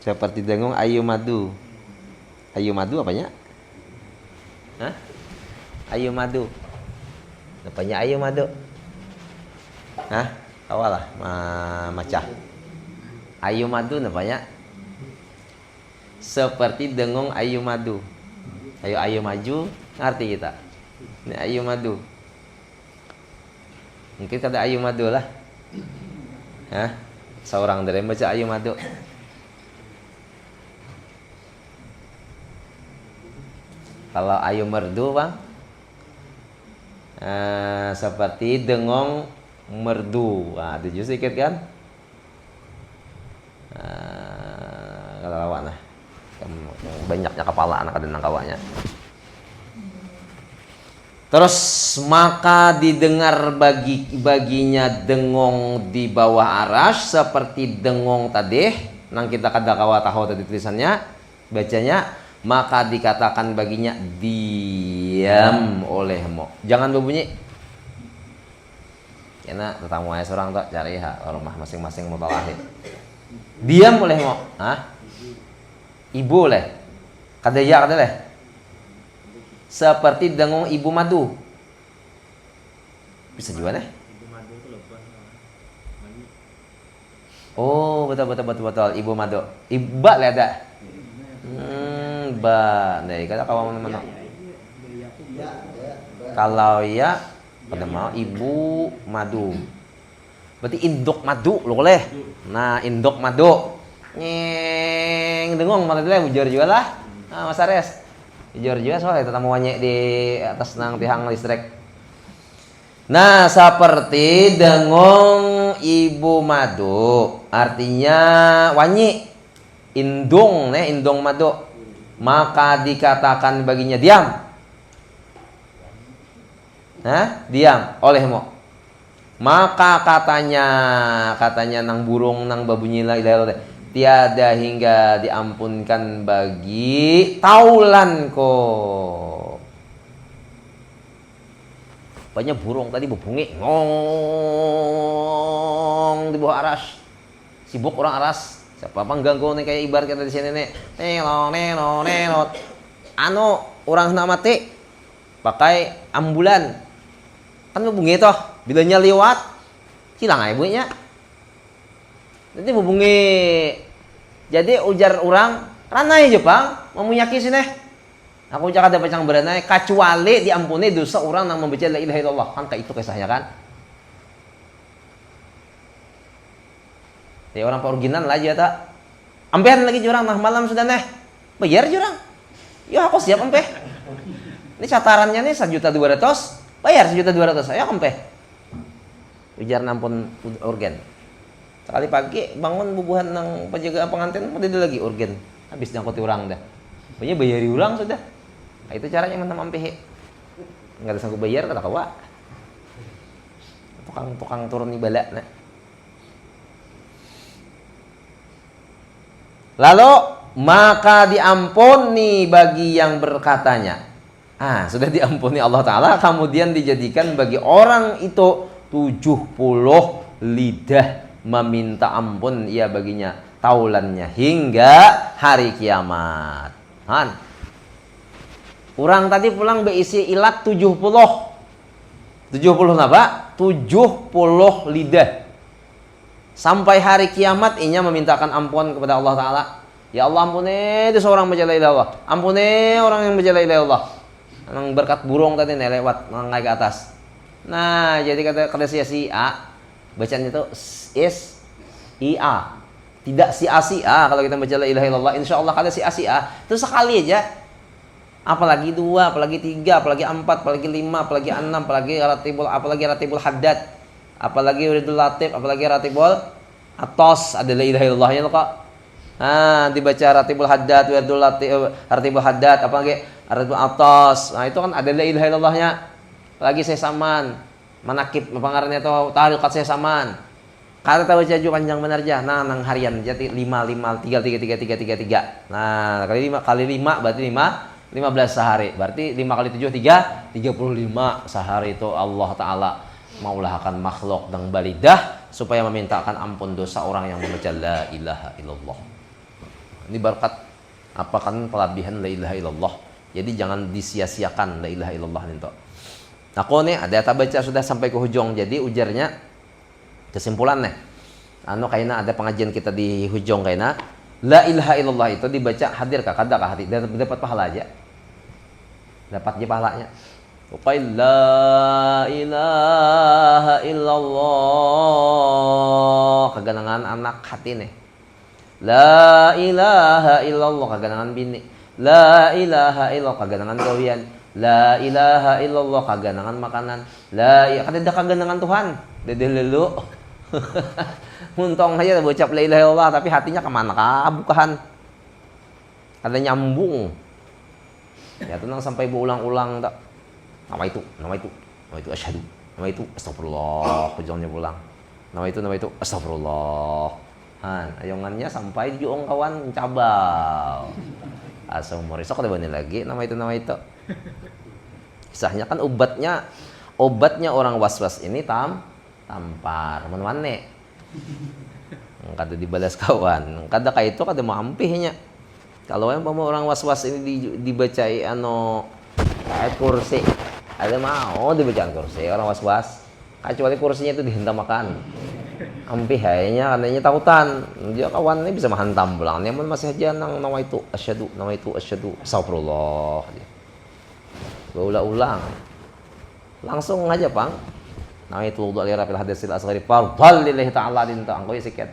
Seperti dengung ayu madu. Ayu madu apanya? Hah? Ayu madu. Apanya ayu madu? Hah? Awalah macah. Ayu madu apanya? Seperti dengung ayu madu. Ayo maju, ngerti kita. Ini ayu madu. Mungkin kata ayu madu lah. Hah? Seorang dari baca ayu madu. Kalau ayu merdu bang, seperti dengong merdu. Nah, tujuh sedikit kan? Kalau awak nah, banyaknya kepala anak ada nangkawanya. Terus maka didengar baginya dengong di bawah arash seperti dengong tadi. Nang kita kada kawa tahu tadi tulisannya, bacanya maka dikatakan baginya diam olehmu. Jangan berbunyi. Karena tetamu ayah seorang tak cari rumah masing-masing mutalahi. Diam olehmu. Hah? Ibu oleh. Kada ya kada leh. Seperti dengong ibu madu. Bisa juga nih. Oh, betul. Ibu madu. Iba lah ada. Ba. Nah, kata kawan mana? Kalau ya, pada mau ibu madu. Berarti induk madu lo boleh. Nah, induk madu. Nyeng dengong mana tu lah bujur juga lah. Ah, Mas Ares. Bujur juga soalnya tetamu wanyek di atas nang tiang listrik. Nah, seperti dengong ibu madu, artinya wanyi, indung madu, maka dikatakan baginya diam. Nah, diam olehmu. Maka katanya nang burung nang babunyi la ilaha illallah, tiada hingga diampunkan bagi taulanku. Banyak burung tadi berbunyi ngong di bawah aras. Sibuk orang aras. Siapa mengganggu nih kayak ibarat kata di sini nih. Neno. Orang hendak mati pakai ambulan. Kan berbunyi toh. Bilanya lewat hilang aja bunyinya. Nanti berbunyi. Jadi ujar orang ranai Jepang memunyaki sini. Aku cakap ada pacang beranai kecuali diampuni dosa orang yang membaca la ilaha illallah. Kan kayak itu kisahnya kan. Ya orang original lah aja tak. Ampean lagi jurang nah malam sudah neh. Bayar jurang. Ya aku siap ampe. Ini catarannya nih 1.200.000. Bayar 1.200.000. Ayo ampe. Ujar nampun urgen. Sekali pagi bangun bubuhan nang penjaga pengantin udah lagi urgen. Habis nyangkut orang dah. Pokoknya bayari orang sudah. Nah, itu caranya menang ampe. Enggak ada sanggup bayar kata kawa. Tukang turun ibala nah. Lalu maka diampuni bagi yang berkatanya. Sudah diampuni Allah Ta'ala, kemudian dijadikan bagi orang itu 70 lidah meminta ampun ia baginya taulannya hingga hari kiamat. Orang tadi pulang berisi ilat 70. 70 apa? 70 lidah. Sampai hari kiamat inya memintakan ampun kepada Allah Ta'ala. Ya Allah ampuni itu seorang baca la ilaha illallah. Ampuni orang yang baca la ilaha illallah. Yang berkat burung tadi nih lewat naik ke atas. Nah, jadi kata si A bacanya itu is IA. Tidak si A kalau kita baca la ilaha illallah. Insyaallah kata si A. Itu sekali aja. Apalagi 2, apalagi 3, apalagi 4, apalagi 5, apalagi 6, apalagi ratibul haddad, apalagi uridul latif, apalagi ratibul atos, ada la ilaha illallahnya loh kok. Dibaca ratibul haddad, uridul latif, ratibul haddad, apalagi ratibul atos. Nah, itu kan ada la ilaha illallahnya. Apalagi sesaman, manakib pengarangnya itu tariqat sesaman. Kata tahu jaju panjang benar aja. Nah, nang harian jadi 5 3. Nah, kali 5 berarti 15 sehari. Berarti 5 kali 7 3 35 sehari itu Allah Ta'ala maulahkan makhluk dan balidah supaya memintakan ampun dosa orang yang membaca la ilaha illallah. Ini berkat apa kan kelebihan la ilaha illallah. Jadi jangan disia-siakan la ilaha illallah itu. Aku nih ada baca sudah sampai ke hujung. Jadi ujarnya kesimpulan nih. Kayaknya ada pengajian kita di hujung kayaknya. La ilaha illallah itu dibaca hadir kah kada kah hati dapat pahala aja. Dapat aja pahalanya. Pokoknya la ilaha illallah kaganangan anak hati nih. La ilaha illallah kaganangan bini. La ilaha illallah kaganangan gawian. La ilaha illallah kaganangan makanan. La kada kaganangan Tuhan. Dedelelu. Muntong aja bocap la ilaha illallah tapi hatinya kemana bukan. Ada nyambung. Ya tenang sampai berulang-ulang tak. Nama itu asyhadu. Nama itu astagfirullah, ujungnya pulang. Nama itu astagfirullah. Ayongannya sampai juong kawan cabal. Asal morisok ada bani lagi nama itu. Kisahnya kan obatnya orang was-was ini tampar, mana? Kada dibalas kawan. Kada kayak itu kada mau ampihnya. Kalau yang orang was-was ini dibacai ayat kursi. Ada mau dibacaan kursi orang was-was. Kecuali kursinya itu dihentam makan. Ampih kayaknya katanya takutan. Dia kawan ini bisa menghantam pulang. Namun masih aja nama itu asyhadu, astagfirullah. Berulang-ulang. Langsung aja, Pang. Nama itu wudu li rafil hadasil asghari fardhal lillahi ta'ala dinta angko siket.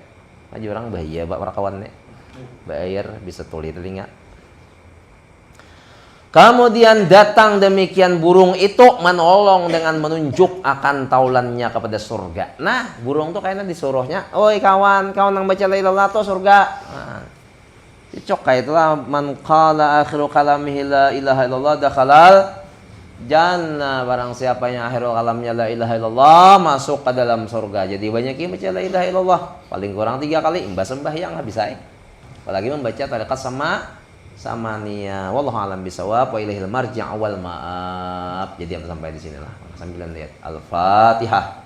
Aja orang bahaya bak para kawannya. Bayar bisa tuli telinga. Kemudian datang demikian burung itu menolong dengan menunjuk akan taulannya kepada surga. Nah, burung tuh kayaknya disuruhnya, "Oi kawan yang baca la ilaha illallah tuh surga." Nah, cocok kayak itulah man qala akhiru kalamihi la ilaha illallah dakhalal jannah. Barang siapa yang akhiru kalamnya la ilaha illallah masuk ke dalam surga. Jadi banyak yang baca la ilaha illallah. Paling kurang 3 kali imbas sembahyang habis aja. Apalagi membaca tarekat sama nia. Wallahu alam bisawab wa ilaihil marji' wal ma'ab. Jadi sampai di sinilah. Sambil lihat Al-Fatihah.